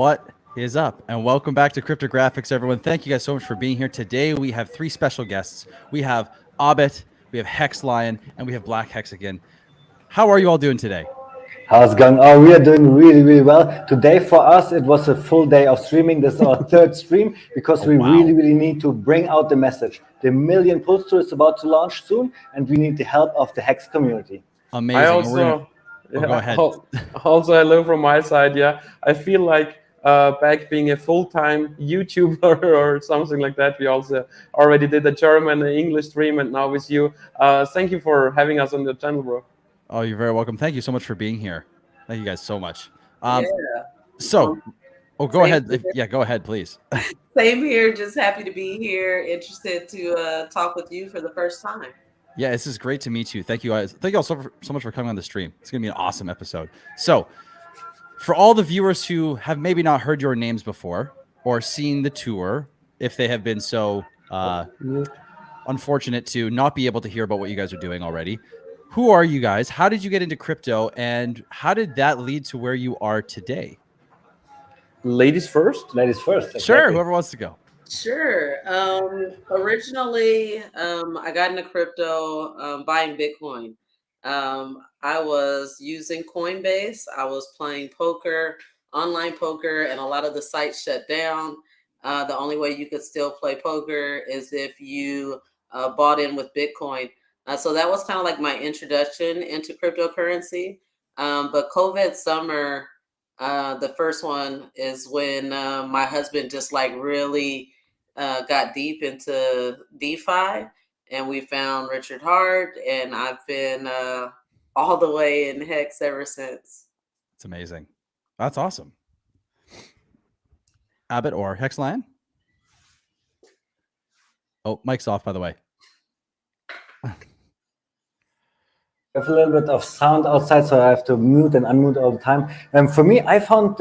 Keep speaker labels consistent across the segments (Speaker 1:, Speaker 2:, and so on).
Speaker 1: What is up? And welcome back to Cryptographics, everyone. Thank you guys so much for being here. Today we have three special guests. We have Abed, we have Hex Lion, and we have Black Hexagon. How are you all doing today?
Speaker 2: How's it going? Oh, we are doing really, really well. Today for us, it was a full day of streaming. This is our third stream because we really, really need to bring out the message. The Million Pulse Tour is about to launch soon, and we need the help of the Hex community.
Speaker 1: Amazing.
Speaker 3: I also,
Speaker 1: go ahead.
Speaker 3: Also, hello from my side. Yeah, I feel like back being a full-time YouTuber or something like that. We also already did a German and English stream, and now with you. Thank you for having us on your channel, bro.
Speaker 1: Oh, you're very welcome. Thank you so much for being here. Thank you guys so much.
Speaker 4: Yeah.
Speaker 1: Go ahead. Go ahead, please.
Speaker 4: Same here. Just happy to be here. Interested to talk with you for the first time.
Speaker 1: Yeah, this is great to meet you. Thank you guys. Thank you all so much for coming on the stream. It's going to be an awesome episode. So, for all the viewers who have maybe not heard your names before or seen the tour, if they have been so unfortunate to not be able to hear about what you guys are doing already, who are you guys? How did you get into crypto? And how did that lead to where you are today?
Speaker 3: Ladies first?
Speaker 2: Ladies first. Exactly.
Speaker 1: Sure, whoever wants to go.
Speaker 4: Sure. Originally, I got into crypto buying Bitcoin. I was using Coinbase. I was playing poker, online poker, and a lot of the sites shut down. The only way you could still play poker is if you bought in with Bitcoin. So that was kind of like my introduction into cryptocurrency. But COVID summer, the first one is when my husband just like really got deep into DeFi, and we found Richard Hart, and I've been all the way in Hex ever since.
Speaker 1: It's amazing. That's awesome. Abbott or Hex Lion? Oh, mic's off, by the way.
Speaker 2: I have a little bit of sound outside, so I have to mute and unmute all the time. For me, I found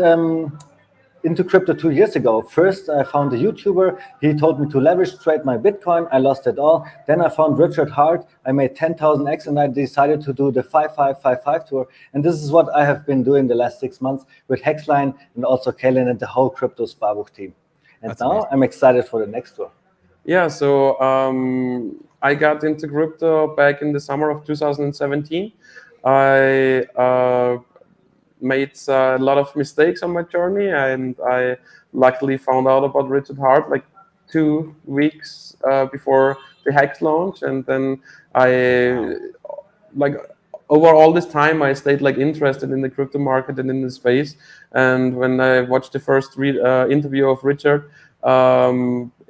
Speaker 2: into crypto 2 years ago. First, I found a YouTuber. He told me to leverage trade my Bitcoin. I lost it all. Then I found Richard Hart. I made 10,000x, and I decided to do the 5555 tour. And this is what I have been doing the last 6 months with Hexline and also Kalen and the whole Crypto Sparbook team. And
Speaker 1: That's
Speaker 2: now
Speaker 1: amazing.
Speaker 2: I'm excited for the next tour.
Speaker 3: Yeah, so I got into crypto back in the summer of 2017. I made a lot of mistakes on my journey, and I luckily found out about Richard Hart like 2 weeks before the Hex launch, and then over all this time I stayed like interested in the crypto market and in the space. And when I watched the first interview of Richard,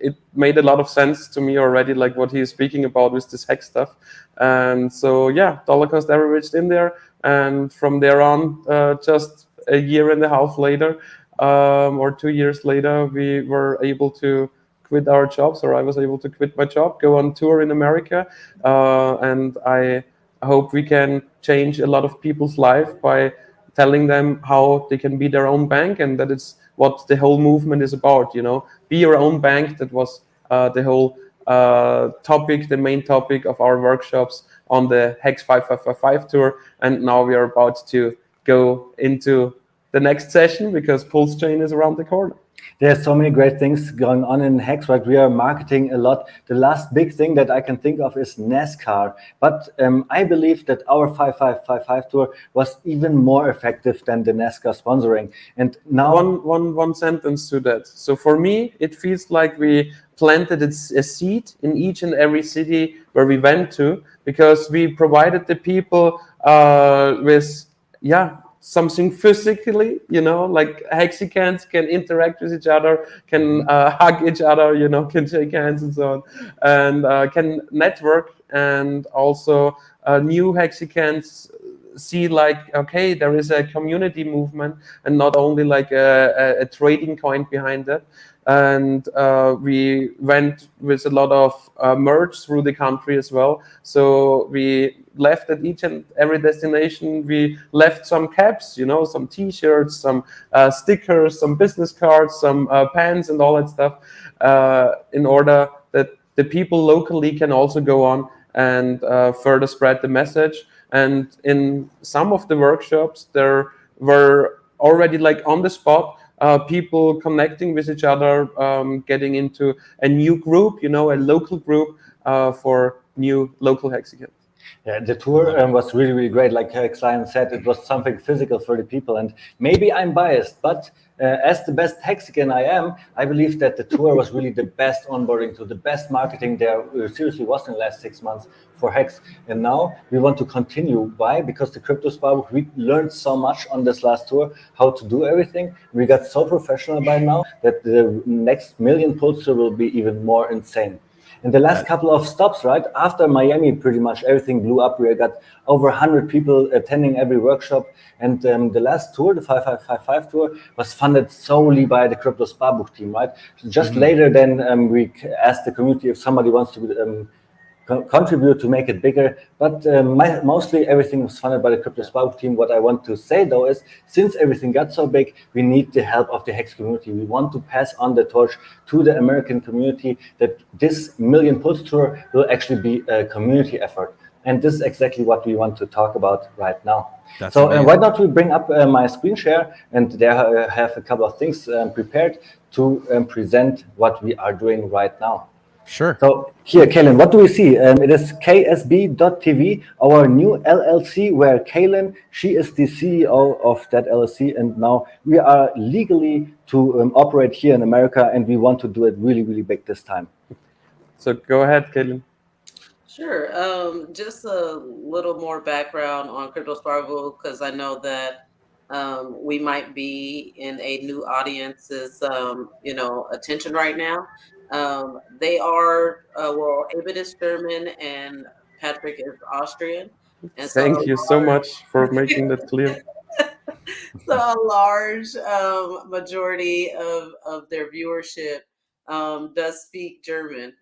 Speaker 3: it made a lot of sense to me already, like what he is speaking about with this Hex stuff. And so yeah, dollar cost averaged in there, and from there on, just a year and a half later, or 2 years later, we were able to quit our jobs, or I was able to quit my job, go on tour in America, and I hope we can change a lot of people's life by telling them how they can be their own bank, and that is what the whole movement is about, you know, be your own bank. That was the whole topic, the main topic of our workshops on the Hex 5555 tour. And now we are about to go into the next session because PULSECHAIN is around the corner.
Speaker 2: There's so many great things going on in Hex, right? We are marketing a lot. The last big thing that I can think of is NASCAR. But I believe that our 5555 tour was even more effective than the NASCAR sponsoring. And now
Speaker 3: one sentence to that. So for me, it feels like we planted a seed in each and every city where we went to, because we provided the people with, something physically, you know, like Hexicans can interact with each other, can hug each other, you know, can shake hands and so on, and can network. And also new Hexicans see like, okay, there is a community movement and not only like a trading coin behind it. And we went with a lot of merch through the country as well. So we left at each and every destination. We left some caps, you know, some T-shirts, some stickers, some business cards, some pens and all that stuff, in order that the people locally can also go on and further spread the message. And in some of the workshops, there were already like on the spot people connecting with each other, getting into a new group, a local group for new local hexagons.
Speaker 2: Yeah, the tour was really, really great. Like Klein said, it was something physical for the people. And maybe I'm biased, but as the best hexagon I am, I believe that the tour was really the best onboarding to the best marketing there seriously was in the last 6 months for Hex. And now we want to continue. Why? Because the Crypto Spa, we learned so much on this last tour, how to do everything. We got so professional by now that the next million Pulse tour will be even more insane. In the last couple of stops, right after Miami, pretty much everything blew up. We got over 100 people attending every workshop. And the last tour, the 5555 tour, was funded solely by the Crypto Spa book team, right? Just later, then we asked the community if somebody wants to contribute to make it bigger, but mostly everything was funded by the Crypto Spa team. What I want to say though is, since everything got so big, we need the help of the Hex community. We want to pass on the torch to the American community that this Million Pulse tour will actually be a community effort. And this is exactly what we want to talk about right now.
Speaker 1: That's
Speaker 2: so
Speaker 1: amazing.
Speaker 2: why don't we bring up my screen share, and there I have a couple of things prepared to present what we are doing right now.
Speaker 1: Sure.
Speaker 2: So here, Kalen, what do we see? It is KSB.TV, our new LLC, where Kalen, she is the CEO of that LLC, and now we are legally to operate here in America, and we want to do it really, really big this time.
Speaker 3: So go ahead, Caitlin.
Speaker 4: Sure. Just a little more background on Crypto Sparkle, because I know that we might be in a new audience's attention right now. They are well, Abid is German and Patrick is Austrian, and so
Speaker 3: Thank you so much for making that clear.
Speaker 4: so a large majority of their viewership does speak German.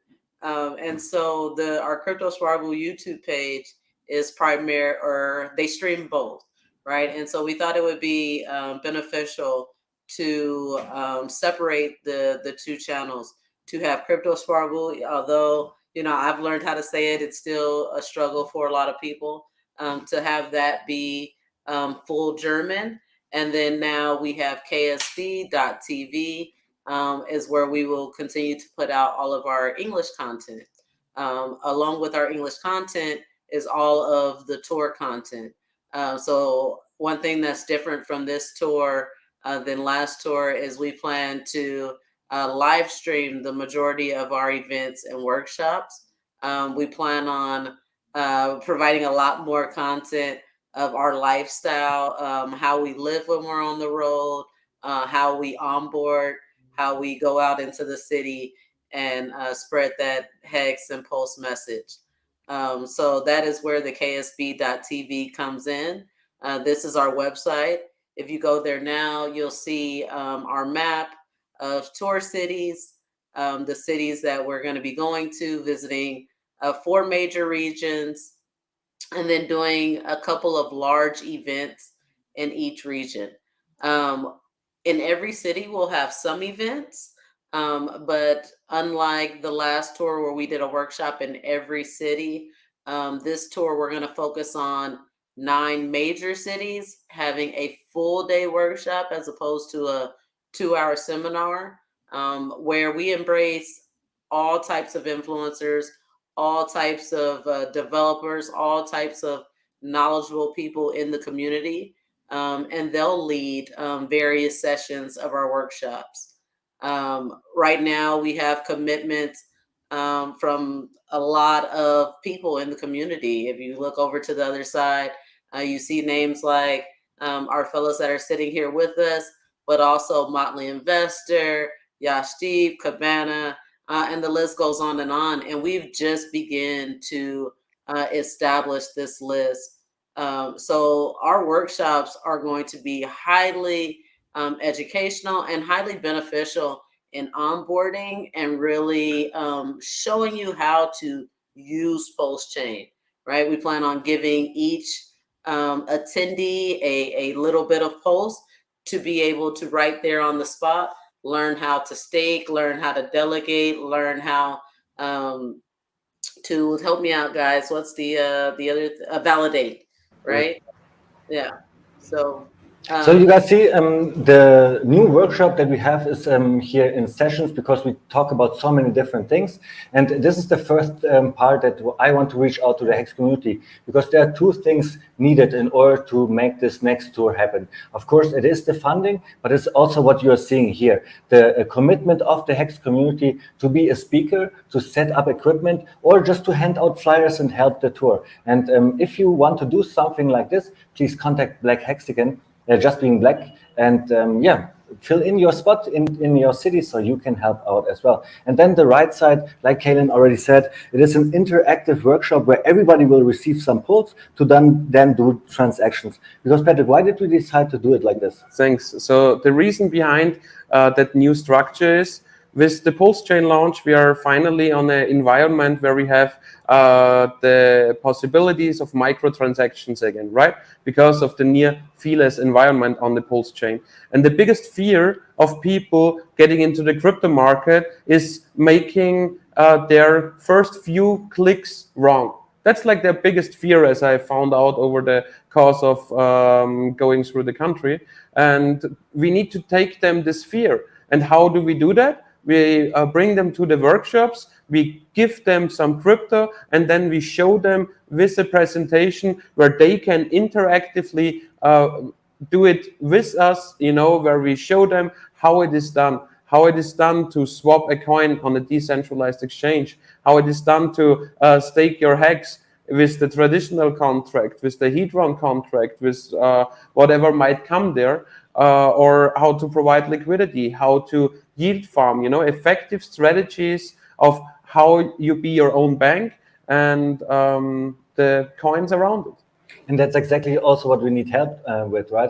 Speaker 4: And so our Crypto Sparkle YouTube page is or they stream both, right? And so we thought it would be beneficial to separate the two channels, to have Crypto Sparkle, although I've learned how to say it, it's still a struggle for a lot of people, to have that be full German. And then now we have KSB.TV, is where we will continue to put out all of our English content. Along with our English content is all of the tour content. So one thing that's different from this tour than last tour is we plan to live stream the majority of our events and workshops. We plan on providing a lot more content of our lifestyle, how we live when we're on the road, how we onboard, how we go out into the city and spread that Hex and Pulse message. So that is where the KSB.TV comes in. This is our website. If you go there now, you'll see our map of tour cities, the cities that we're going to be going to, visiting 4 major regions, and then doing a couple of large events in each region. In every city, we'll have some events, but unlike the last tour where we did a workshop in every city, this tour we're going to focus on 9 major cities, having a full day workshop as opposed to a 2-hour seminar, where we embrace all types of influencers, all types of developers, all types of knowledgeable people in the community, and they'll lead various sessions of our workshops. Right now, we have commitments from a lot of people in the community. If you look over to the other side, you see names like our fellows that are sitting here with us, but also Motley Investor, Yashdeep, Cabana, and the list goes on. And we've just begun to establish this list. So our workshops are going to be highly educational and highly beneficial in onboarding and really showing you how to use PULSECHAIN, right? We plan on giving each attendee a little bit of Pulse to be able to right there on the spot learn how to stake, learn how to delegate, learn how to help me out, guys. What's the other validate, right? Yeah. So
Speaker 2: So you guys see the new workshop that we have is here in sessions because we talk about so many different things. And this is the first part that I want to reach out to the Hex community because there are two things needed in order to make this next tour happen. Of course, it is the funding, but it's also what you're seeing here. The commitment of the Hex community to be a speaker, to set up equipment, or just to hand out flyers and help the tour. And if you want to do something like this, please contact Black Hexagon. Just being black, and yeah, fill in your spot in your city so you can help out as well. And then the right side, like Kaylin already said, it is an interactive workshop where everybody will receive some pulse to then do transactions. Because Patrick, why did we decide to do it like this?
Speaker 3: Thanks. So the reason behind that new structure is with the PULSECHAIN launch, we are finally on an environment where we have the possibilities of microtransactions again, right? Because of the near feeless environment on the PULSECHAIN. And the biggest fear of people getting into the crypto market is making their first few clicks wrong. That's like their biggest fear, as I found out over the course of going through the country. And we need to take them this fear. And how do we do that? We bring them to the workshops, we give them some crypto, and then we show them with a presentation where they can interactively do it with us, where we show them how it is done to swap a coin on a decentralized exchange, how it is done to stake your hex with the traditional contract, with the Hedron contract, with whatever might come there, or how to provide liquidity, how to yield farm, effective strategies of how you be your own bank and the coins around it.
Speaker 2: And that's exactly also what we need help with, right?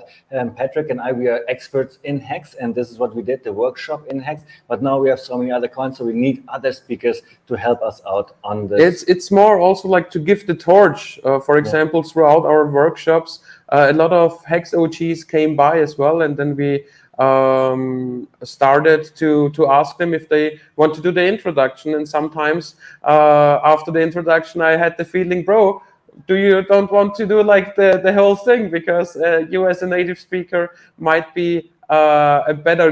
Speaker 2: Patrick and I, we are experts in Hex, and this is what we did, the workshop in Hex. But now we have so many other coins, so we need other speakers to help us out on this.
Speaker 3: It's more also like to give the torch. For example, throughout our workshops, a lot of Hex OGs came by as well, and then we started to ask them if they want to do the introduction. And sometimes after the introduction, I had the feeling, bro, don't want to do like the whole thing, because you as a native speaker might be a better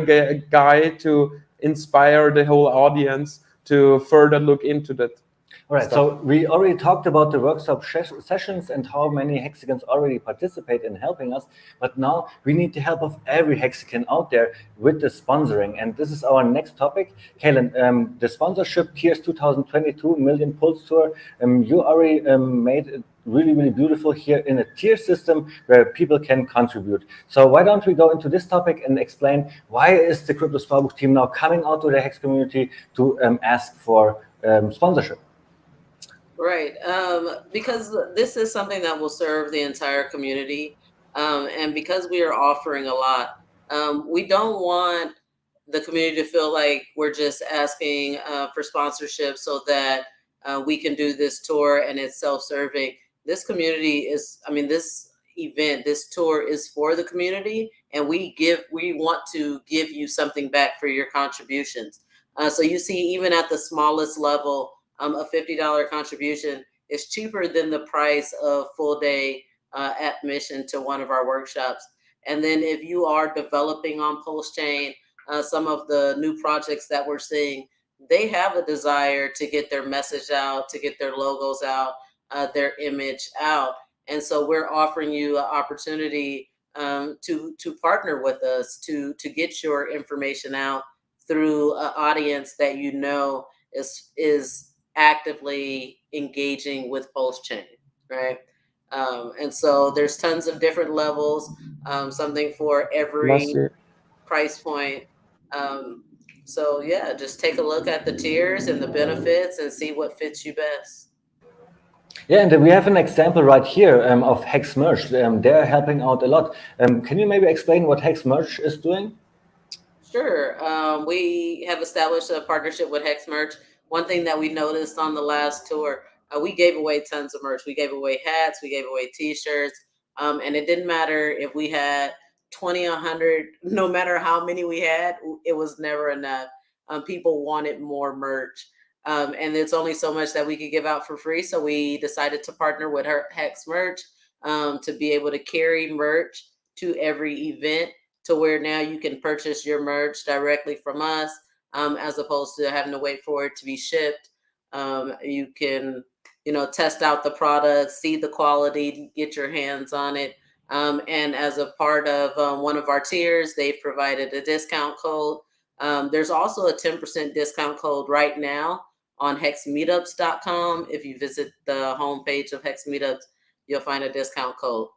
Speaker 3: guy to inspire the whole audience to further look into that.
Speaker 2: All right, so we already talked about the workshop sessions and how many hexagons already participate in helping us, but now we need the help of every hexagon out there with the sponsoring, and this is our next topic. Kaylin, the sponsorship Tiers 2022 Million Pulse Tour, you already made it really beautiful here in a tier system where people can contribute. So why don't we go into this topic and explain why is the Crypto Sparbook team now coming out to the Hex community to ask for sponsorship?
Speaker 4: Right, because this is something that will serve the entire community, and because we are offering a lot, we don't want the community to feel like we're just asking for sponsorship so that we can do this tour and it's self-serving. This community is, this event, this tour is for the community, and we want to give you something back for your contributions. So you see, even at the smallest level, a $50 contribution is cheaper than the price of full day admission to one of our workshops. And then if you are developing on PULSECHAIN, some of the new projects that we're seeing, they have a desire to get their message out, to get their logos out, their image out. And so we're offering you an opportunity to partner with us to get your information out through an audience that is actively engaging with PULSECHAIN, right? And so there's tons of different levels, something for every price point. So yeah, just take a look at the tiers and the benefits and see what fits you best.
Speaker 2: Yeah, and we have an example right here of Hex Merge. They're helping out a lot. Can you maybe explain what Hex Merge is doing?
Speaker 4: Sure. We have established a partnership with Hex Merch. One thing that we noticed on the last tour, we gave away tons of merch. We gave away hats, we gave away T-shirts, and it didn't matter if we had 20, 100, no matter how many we had, it was never enough. People wanted more merch, and it's only so much that we could give out for free. So we decided to partner with Hex Merch to be able to carry merch to every event, to where now you can purchase your merch directly from us, as opposed to having to wait for it to be shipped. You can, test out the product, see the quality, get your hands on it. And as a part of one of our tiers, they've provided a discount code. There's also a 10% discount code right now on hexmeetups.com. If you visit the homepage of Hex Meetups, you'll find a discount code.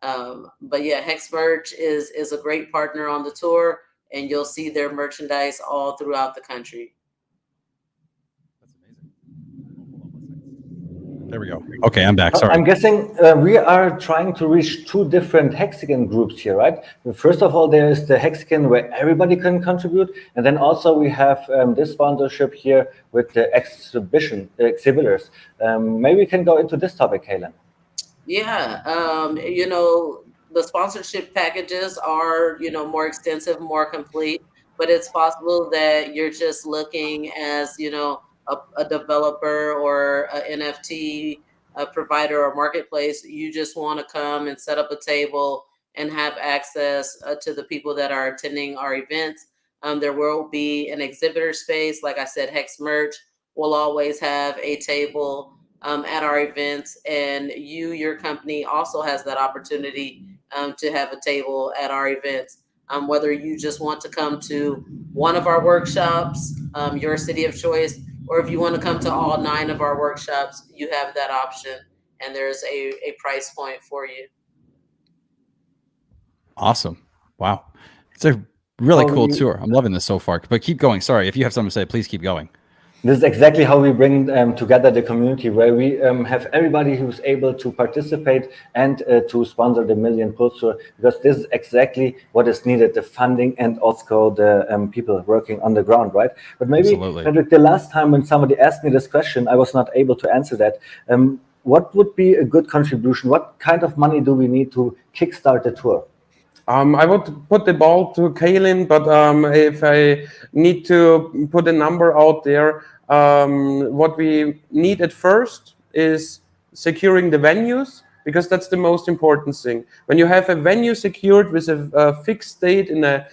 Speaker 4: But yeah, Hex Merch is a great partner on the tour, and you'll see their merchandise all throughout the country.
Speaker 1: That's amazing. There we go. Okay, I'm back. Sorry.
Speaker 2: I'm guessing we are trying to reach two different hexagon groups here, right? First of all, there is the hexagon where everybody can contribute, and then also we have this sponsorship here with the exhibitors. Maybe we can go into this topic, Kaylin.
Speaker 4: Yeah, the sponsorship packages are, more extensive, more complete, but it's possible that you're just looking as, a developer or an NFT provider or marketplace. You just want to come and set up a table and have access to the people that are attending our events. There will be an exhibitor space. Like I said, Hex Merch will always have a table at our events, and your company also has that opportunity to have a table at our events. Whether you just want to come to one of our workshops, your city of choice, or if you want to come to all 9 of our workshops, you have that option, and there's a price point for you.
Speaker 1: Awesome. Wow. It's a really cool tour. I'm loving this so far, but keep going. Sorry. If you have something to say, please keep going.
Speaker 2: This is exactly how we bring together the community, where we have everybody who's able to participate and to sponsor the Million Pulse Tour, because this is exactly what is needed, the funding and also the people working on the ground, right? But maybe the last time when somebody asked me this question, I was not able to answer that. What would be a good contribution? What kind of money do we need to kickstart the tour?
Speaker 3: I would put the ball to Kaylin, but if I need to put a number out there, what we need at first is securing the venues, because that's the most important thing. When you have a venue secured with a fixed date in a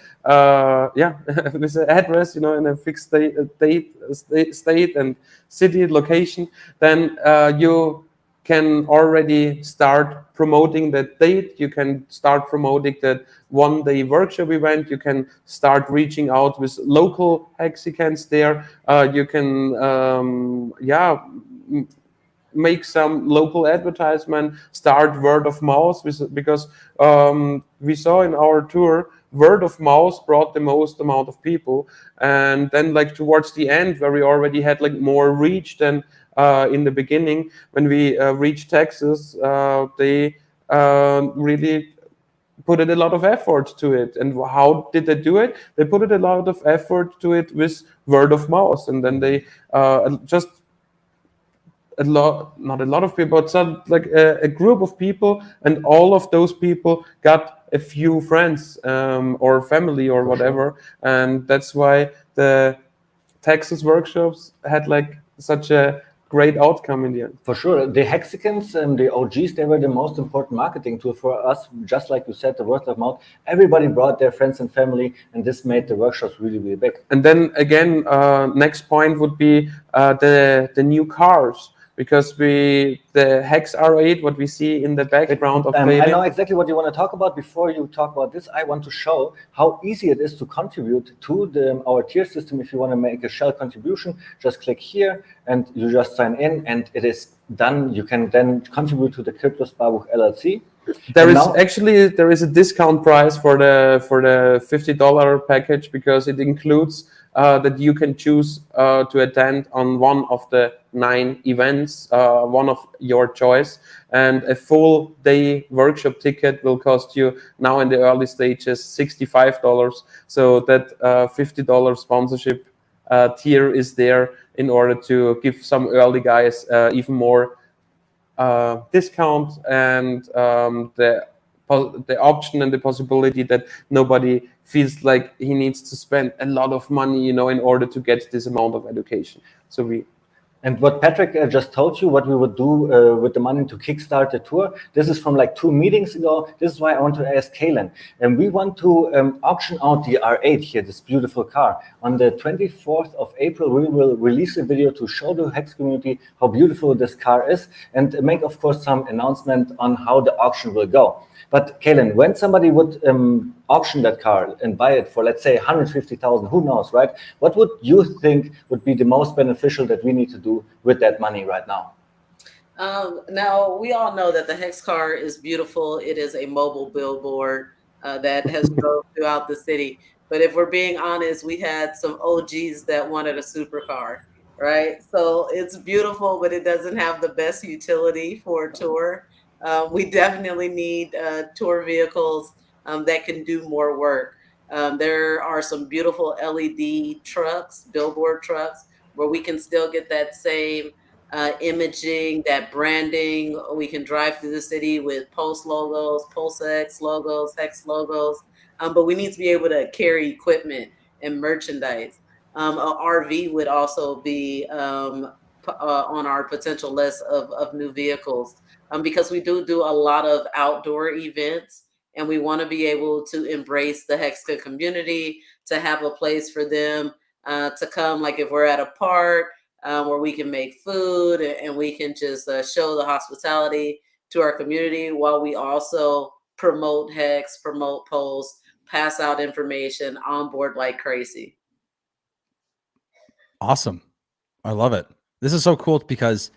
Speaker 3: with an address, in a fixed state and city location, then you can already start promoting that date. You can start promoting that one-day workshop event. You can start reaching out with local hexagons there. You can, make some local advertisement, start word of mouth, because we saw in our tour, word of mouth brought the most amount of people. And then towards the end, where we already had more reach than in the beginning, when we reached Texas, they really put a lot of effort to it. And how did they do it? They put a lot of effort to it with word of mouth, and then they just not a lot of people, but a group of people, and all of those people got a few friends or family or whatever. And that's why the Texas workshops had such a great outcome in the end.
Speaker 2: For sure. The hexagons and the OGs, they were the most important marketing tool for us. Just like you said, the word of mouth, everybody brought their friends and family, and this made the workshops really, really big.
Speaker 3: And then again, next point would be the new cars, because the Hex R8, what we see in the background of
Speaker 2: I know exactly what you want to talk about. Before you talk about this, I want to show how easy it is to contribute to our tier system. If you want to make a shell contribution, just click here and you just sign in, and it is done. You can then contribute to the Crypto Sparbuch LLC.
Speaker 3: There is a discount price for the $50 package, because it includes that you can choose to attend on one of the 9 events, one of your choice, and a full day workshop ticket will cost you now in the early stages $65. So that $50 sponsorship tier is there in order to give some early guys even more discount, and the option and the possibility that nobody feels like he needs to spend a lot of money, in order to get this amount of education. So
Speaker 2: And what Patrick just told you, what we would do with the money to kickstart the tour, this is from like 2 meetings ago. This is why I want to ask Kalen. And we want to auction out the R8 here, this beautiful car. On the 24th of April, we will release a video to show the Hex community how beautiful this car is and make, of course, some announcement on how the auction will go. But Kalen, when somebody would auction that car and buy it for, let's say, 150,000, who knows, right? What would you think would be the most beneficial that we need to do with that money right now?
Speaker 4: Now, we all know that the Hex car is beautiful. It is a mobile billboard that has drove throughout the city. But if we're being honest, we had some OGs that wanted a supercar, right? So it's beautiful, but it doesn't have the best utility for a tour. We definitely need tour vehicles that can do more work. There are some beautiful LED trucks, billboard trucks, where we can still get that same imaging, that branding. We can drive through the city with Pulse logos, PulseX logos, Hex logos, but we need to be able to carry equipment and merchandise. A RV would also be on our potential list of new vehicles. Because we do a lot of outdoor events, and we want to be able to embrace the Hexca community, to have a place for them to come, like if we're at a park where we can make food and we can just show the hospitality to our community while we also promote Hex, promote Pulse, pass out information, onboard like crazy.
Speaker 1: Awesome. I love it. This is so cool because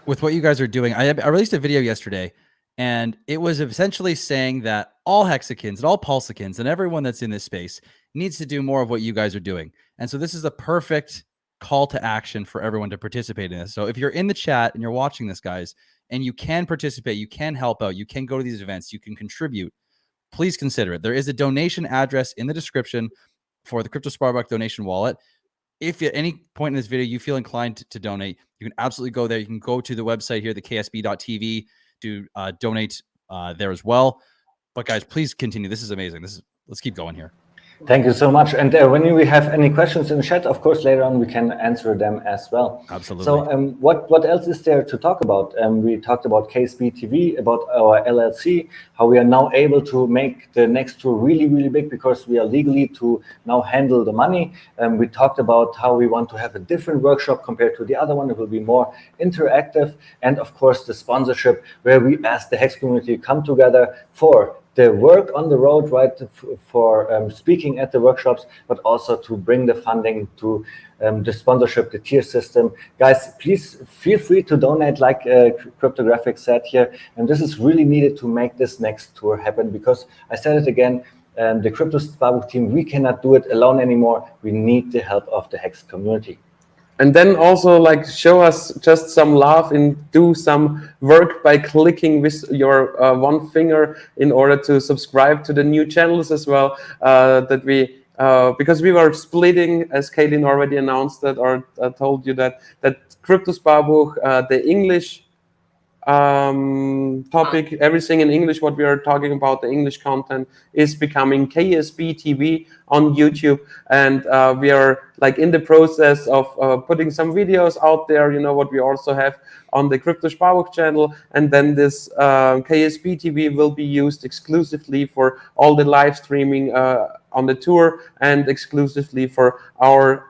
Speaker 1: with what you guys are doing, I released a video yesterday, and it was essentially saying that all Hexicans and all Pulsecans and everyone that's in this space needs to do more of what you guys are doing. And so this is the perfect call to action for everyone to participate in this. So if you're in the chat and you're watching this, guys, and you can participate, you can help out, you can go to these events, you can contribute, please consider it. There is a donation address in the description for the Crypto Sparbuck donation wallet. If at any point in this video you feel inclined to donate, you can absolutely go there. You can go to the website here, the ksb.tv, to donate there as well. But guys, please continue. This is amazing. Let's keep going here.
Speaker 2: Thank you so much. And when we have any questions in the chat, of course, later on we can answer them as well.
Speaker 1: Absolutely.
Speaker 2: So what else is there to talk about? We talked about KSB TV, about our LLC, how we are now able to make the next tour really, really big because we are legally to now handle the money. We talked about how we want to have a different workshop compared to the other one. It will be more interactive. And of course, the sponsorship where we ask the Hex community to come together for the work on the road, right, for speaking at the workshops, but also to bring the funding to the sponsorship, the tier system. Guys, please feel free to donate, like Cryptographic said here. And this is really needed to make this next tour happen, because I said it again, the Crypto Sparbuck team, we cannot do it alone anymore. We need the help of the Hex community.
Speaker 3: And then also like show us just some love and do some work by clicking with your one finger in order to subscribe to the new channels as well. That we because we were splitting, as Kaylin already announced that, or told you that Crypto Sparbuck, the English topic, everything in English, what we are talking about, the English content, is becoming KSB TV on YouTube, and we are like in the process of putting some videos out there, you know, what we also have on the Crypto Sparbuck channel, and then this KSB TV will be used exclusively for all the live streaming on the tour, and exclusively for our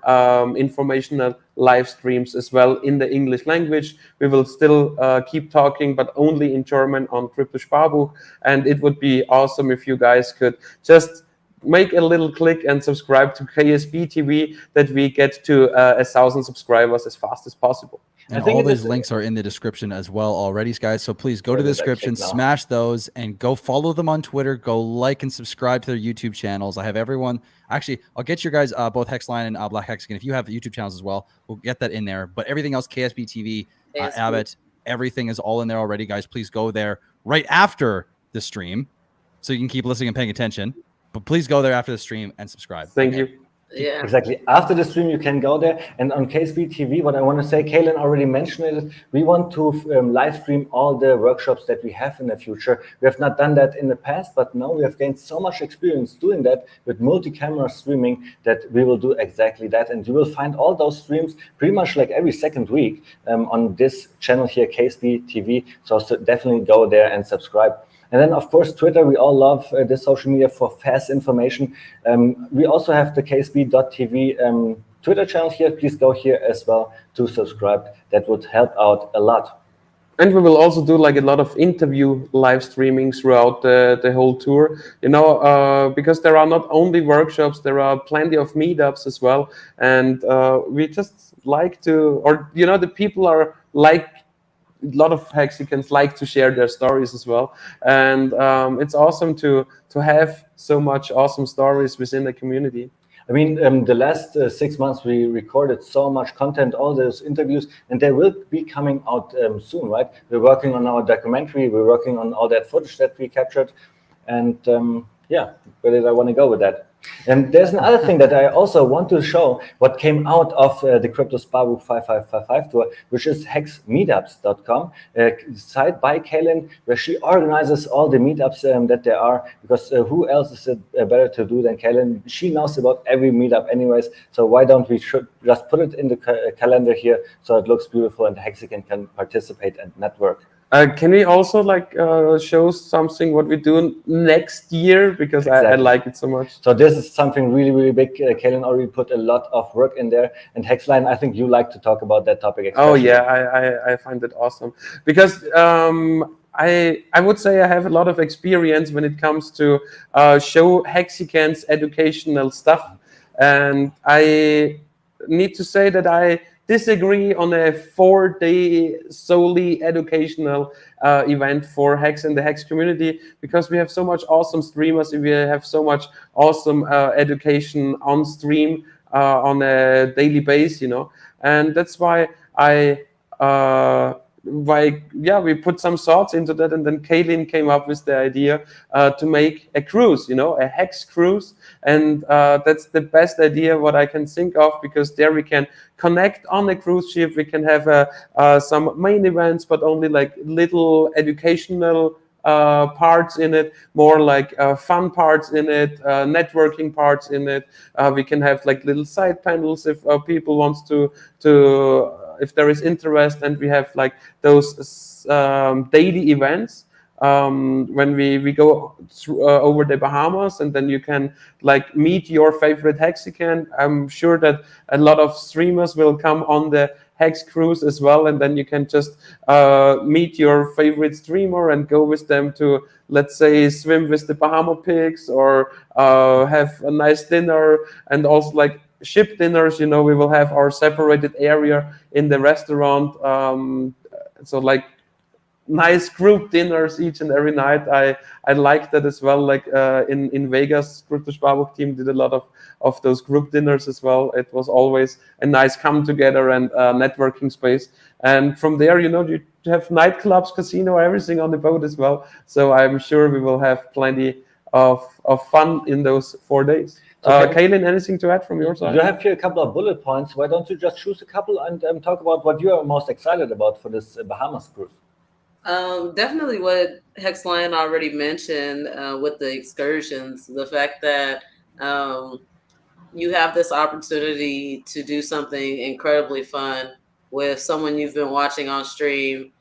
Speaker 3: informational live streams as well in the English language. We will still keep talking, but only in German on Crypto Sparbuck, and it would be awesome if you guys could just make a little click and subscribe to KSB TV, that we get to 1,000 subscribers as fast as possible.
Speaker 1: And all these links are in the description as well already, guys. So please go to the description, smash those, and go follow them on Twitter. Go like and subscribe to their YouTube channels. I have everyone. Actually, I'll get your guys both Hexline and Black Hexagon. If you have YouTube channels as well, we'll get that in there. But everything else, KSB TV, Abbott, everything is all in there already, guys. Please go there right after the stream so you can keep listening and paying attention. But please go there after the stream and subscribe.
Speaker 3: Thank you.
Speaker 4: Yeah.
Speaker 2: Exactly. After the stream, you can go there. And on KSB TV, what I want to say, Kaylin already mentioned it. We want to live stream all the workshops that we have in the future. We have not done that in the past, but now we have gained so much experience doing that with multi-camera streaming that we will do exactly that. And you will find all those streams pretty much like every second week on this channel here, KSB TV. So definitely go there and subscribe. And then, of course, Twitter. We all love this social media for fast information. We also have the ksb.tv Twitter channel here. Please go here as well to subscribe. That would help out a lot.
Speaker 3: And we will also do like a lot of interview live streaming throughout the whole tour, because there are not only workshops, there are plenty of meetups as well. And we just like to, or, the people are like, a lot of Hexicans like to share their stories as well. And it's awesome to have so much awesome stories within the community.
Speaker 2: I mean, the last 6 months, we recorded so much content, all those interviews, and they will be coming out soon, right? We're working on our documentary. We're working on all that footage that we captured. And yeah, where did I want to go with that? And there's another thing that I also want to show what came out of the Crypto Sparbook 5555 tour, which is hexmeetups.com, site by Kaylin, where she organizes all the meetups that there are, because who else is it better to do than Kaylin? She knows about every meetup anyways, so why don't we just put it in the calendar here so it looks beautiful and Hexican can participate and network.
Speaker 3: Can we also show something what we do next year, because I like it so much.
Speaker 2: So this is something really, really big. Kaylin already put a lot of work in there. And Hexline, I think you like to talk about that topic. Especially.
Speaker 3: Oh yeah, I find it awesome, because I would say I have a lot of experience when it comes to show Hexicans educational stuff, and I need to say that I disagree on a 4-day solely educational event for Hex and the Hex community, because we have so much awesome streamers, we have so much awesome education on stream on a daily basis, and that's why we put some thoughts into that, and then Kaylin came up with the idea to make a cruise, a Hex cruise, and that's the best idea what I can think of, because there we can connect on a cruise ship, we can have some main events, but only like little educational parts in it, more like fun parts in it, networking parts in it. We can have like little side panels if people wants to if there is interest, and we have like those daily events when we go through, over the Bahamas, and then you can like meet your favorite Hexican. I'm sure that a lot of streamers will come on the Hex cruise as well, and then you can just meet your favorite streamer and go with them to, let's say, swim with the Bahama pigs, or have a nice dinner, and also like ship dinners. We will have our separated area in the restaurant, so like nice group dinners each and every night. I like that as well. Like in Vegas, Crypto Sparbook team did a lot of those group dinners as well. It was always a nice come together and networking space. And from there, you have nightclubs, casino, everything on the boat as well. So I'm sure we will have plenty of fun in those 4 days. Kaylin, anything to add from your side?
Speaker 2: You have here a couple of bullet points. Why don't you just choose a couple and talk about what you are most excited about for this Bahamas cruise?
Speaker 4: Definitely what Hexline already mentioned with the excursions, the fact that you have this opportunity to do something incredibly fun with someone you've been watching on stream,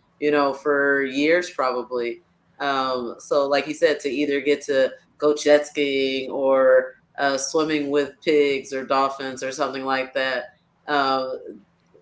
Speaker 4: for years probably. So like you said, to either get to go jet skiing or swimming with pigs or dolphins or something like that.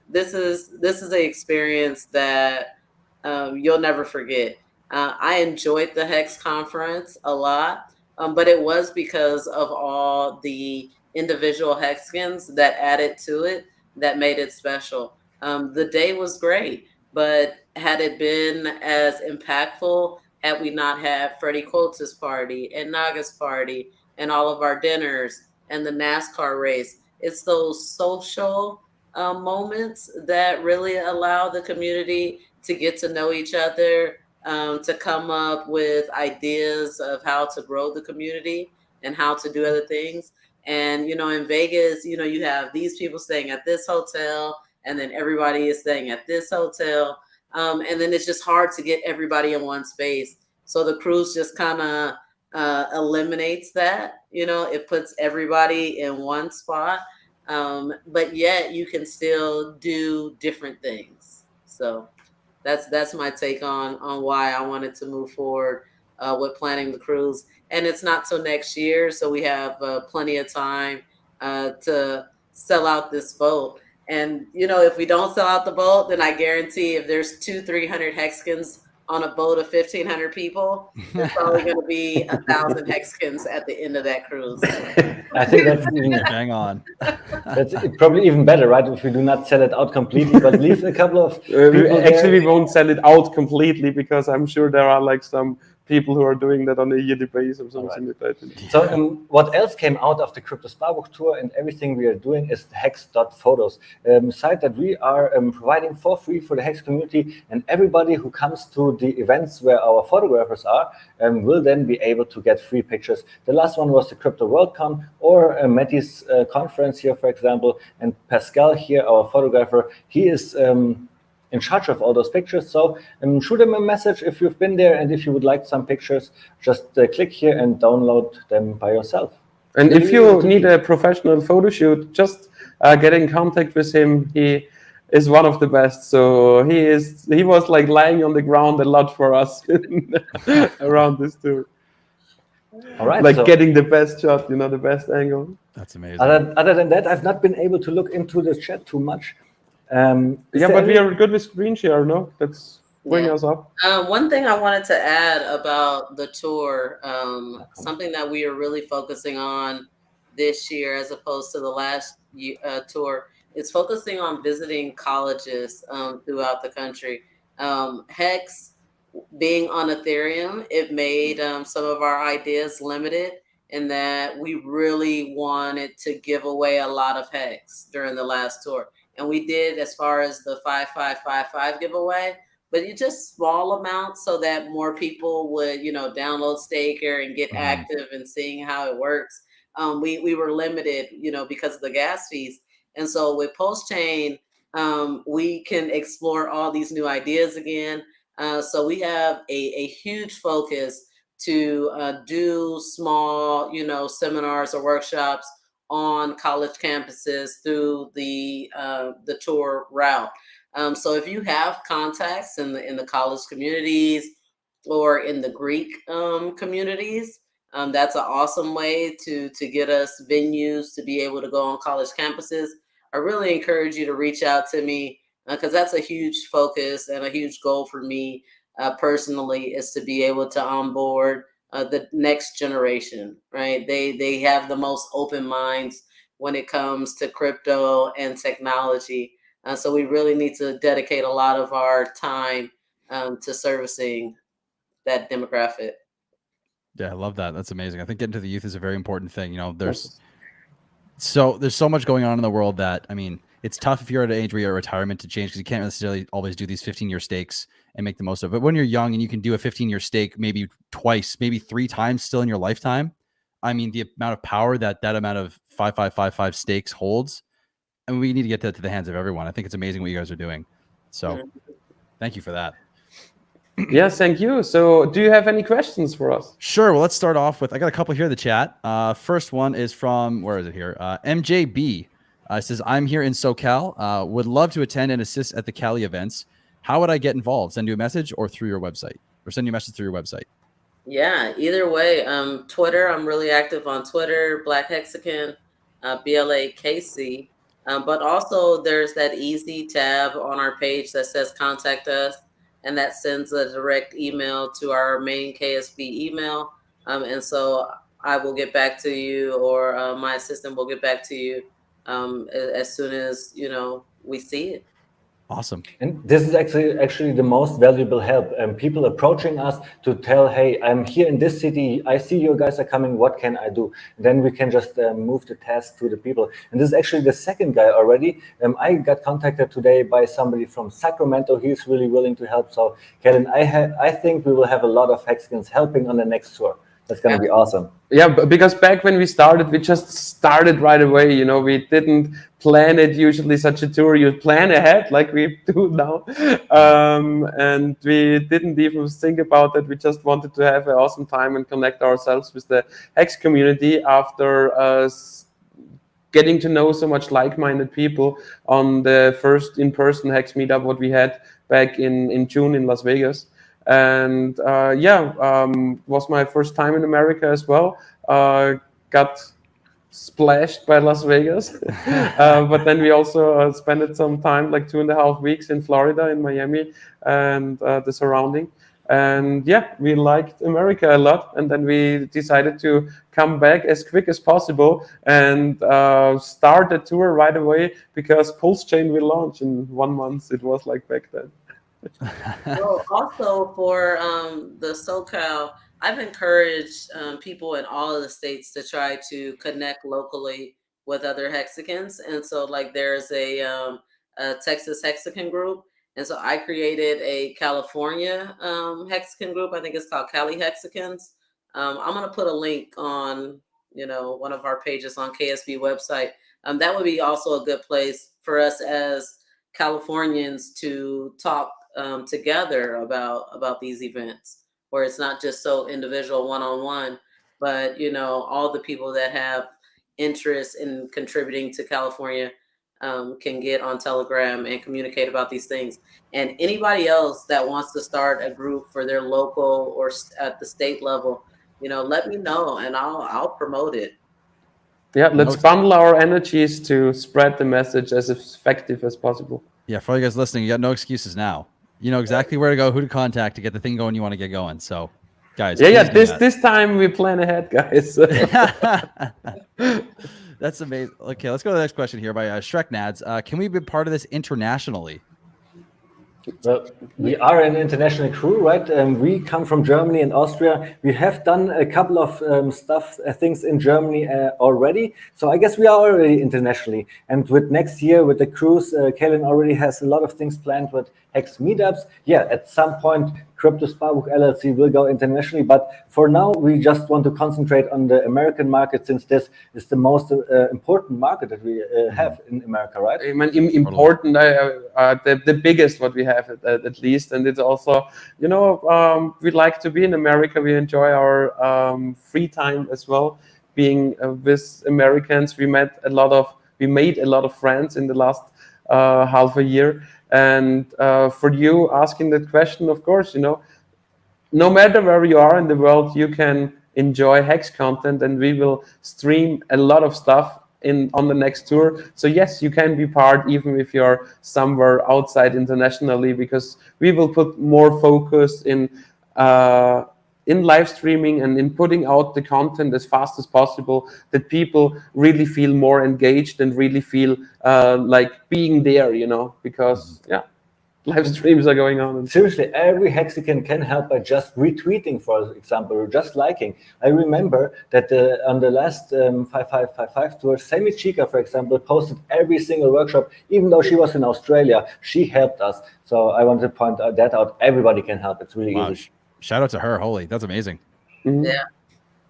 Speaker 4: This is an experience that you'll never forget. I enjoyed the Hex conference a lot, but it was because of all the individual Hexicans that added to it that made it special. The day was great, but had it been as impactful had we not had Freddie Quotes' party and Naga's party and all of our dinners and the NASCAR race. It's those social moments that really allow the community to get to know each other, to come up with ideas of how to grow the community and how to do other things. And, in Vegas, you have these people staying at this hotel, and then everybody is staying at this hotel. And then it's just hard to get everybody in one space. So the cruise just kind of eliminates that. It puts everybody in one spot, but yet you can still do different things. So that's my take on why I wanted to move forward with planning the cruise. And it's not till next year, so we have plenty of time to sell out this boat. And if we don't sell out the boat, then I guarantee if there's 300 hexagons on a boat of 1,500 people, there's probably going to be 1,000 hexagons at the end of that cruise.
Speaker 2: I think that's
Speaker 1: Hang on.
Speaker 2: That's probably even better, right? If we do not sell it out completely, but leave a couple of
Speaker 3: Actually, we won't sell it out completely because I'm sure there are like some people who are doing that on a yearly basis or something like that.
Speaker 2: So what else came out of the Crypto Sparbook tour and everything we are doing is the hex.photos, site that we are providing for free for the Hex community, and everybody who comes to the events where our photographers are will then be able to get free pictures. The last one was the Crypto WorldCon or Matty's conference here, for example, and Pascal here, our photographer, he is in charge of all those pictures. So shoot them a message if you've been there, and if you would like some pictures, just click here and download them by yourself.
Speaker 3: And if you need a professional photo shoot, just get in contact with him. He is one of the best. So he was like lying on the ground a lot for us around this tour.
Speaker 2: All right,
Speaker 3: like getting the best shot, the best angle.
Speaker 1: That's amazing.
Speaker 2: Other than that, I've not been able to look into the chat too much.
Speaker 3: But we are good with screen share, no? That's bring us up.
Speaker 4: One thing I wanted to add about the tour, something that we are really focusing on this year as opposed to the last tour, is focusing on visiting colleges throughout the country. Hex being on Ethereum, it made some of our ideas limited in that we really wanted to give away a lot of Hex during the last tour. And we did as far as the 5555 giveaway, but you just small amounts so that more people would, download Staker and get active and seeing how it works. We were limited, because of the gas fees. And so with PULSECHAIN, we can explore all these new ideas again. So we have a huge focus to do small, seminars or workshops on college campuses through the tour route. So if you have contacts in the college communities or in the Greek communities, that's an awesome way to get us venues to be able to go on college campuses. I really encourage you to reach out to me because that's a huge focus and a huge goal for me personally, is to be able to onboard the next generation, right? They have the most open minds when it comes to crypto and technology. So we really need to dedicate a lot of our time to servicing that demographic.
Speaker 1: Yeah, I love that. That's amazing. I think getting to the youth is a very important thing. There's so much going on in the world that, it's tough if you're at an age where you're at retirement to change, because you can't necessarily always do these 15-year stakes and make the most of it. But when you're young and you can do a 15-year stake maybe twice, maybe 3 times still in your lifetime, the amount of power that amount of 5555 stakes holds, and we need to get that to the hands of everyone. I think it's amazing what you guys are doing. So thank you for that.
Speaker 3: Yes, thank you. So do you have any questions for us?
Speaker 1: Sure. Well, let's start off with, I got a couple here in the chat. First one is from, where is it here? MJB. It says, I'm here in SoCal. Would love to attend and assist at the Cali events. How would I get involved? Send you a message or through your website, or send you a message through your website?
Speaker 4: Yeah, either way. Twitter, I'm really active on Twitter, Black Hexagon, BLAKC. But also there's that easy tab on our page that says contact us, and that sends a direct email to our main KSB email. And so I will get back to you, or my assistant will get back to you as soon as we see it.
Speaker 1: Awesome.
Speaker 2: And this is actually the most valuable help. People approaching us to tell, hey, I'm here in this city. I see you guys are coming. What can I do? Then we can just move the task to the people. And this is actually the second guy already. I got contacted today by somebody from Sacramento. He's really willing to help. So, Kellen, I think we will have a lot of Hexagons helping on the next tour. That's going to be awesome.
Speaker 3: Yeah, because back when we started, we just started right away. You know, we didn't plan it. Usually, such a tour you plan ahead, like we do now, and we didn't even think about it. We just wanted to have an awesome time and connect ourselves with the Hex community after getting to know so much like-minded people on the first in-person Hex meetup what we had back in June in Las Vegas. And was my first time in America as well. Got splashed by Las Vegas, but then we also spent some time, like 2.5 weeks in Florida, in Miami, and the surrounding. And yeah, we liked America a lot, and then we decided to come back as quick as possible and start the tour right away, because PULSECHAIN will launch in 1 month. It was like back then.
Speaker 4: Well, also for the SoCal, I've encouraged people in all of the states to try to connect locally with other Hexicans. And so, like, there's a Texas Hexican group. And so I created a California Hexican group. I think it's called Cali Hexicans. I'm going to put a link on, one of our pages on KSB website. That would be also a good place for us as Californians to talk together about these events, where it's not just so individual one-on-one, but all the people that have interest in contributing to California can get on Telegram and communicate about these things. And anybody else that wants to start a group for their local or at the state level, let me know and I'll promote it.
Speaker 3: Yeah, let's bundle our energies to spread the message as effective as possible.
Speaker 1: Yeah, for all you guys listening, you got no excuses now. You know exactly where to go, who to contact to get the thing going you want to get going. So, guys,
Speaker 3: this time we plan ahead, guys.
Speaker 1: That's amazing. Okay, let's go to the next question here by Shrek Nads. Can we be part of this internationally?
Speaker 2: Well, we are an international crew, right? We come from Germany and Austria. We have done a couple of things in Germany already. So I guess we are already internationally. And with next year, with the cruise, Kalen already has a lot of things planned with Hex meetups. Yeah, at some point, Crypto Sparbook LLC will go internationally. But for now, we just want to concentrate on the American market, since this is the most important market that we have in America, right?
Speaker 3: I mean, important, the biggest what we have at least. And it's also, we like to be in America. We enjoy our free time as well, being with Americans. We made a lot of friends in the last half a year. And for you asking that question, of course, no matter where you are in the world, you can enjoy Hex content, and we will stream a lot of stuff on the next tour. So yes, you can be part, even if you're somewhere outside internationally, because we will put more focus in live streaming and in putting out the content as fast as possible, that people really feel more engaged and really feel like being there, because live streams are going on.
Speaker 2: Seriously, every Hexican can help by just retweeting, for example, or just liking. I remember that on the last 5555 tour, Semi Chica, for example, posted every single workshop, even though she was in Australia. She helped us. So I want to point that out. Everybody can help. It's really easy.
Speaker 1: Shout out to her. Holy, that's amazing.
Speaker 3: Mm-hmm.
Speaker 4: Yeah,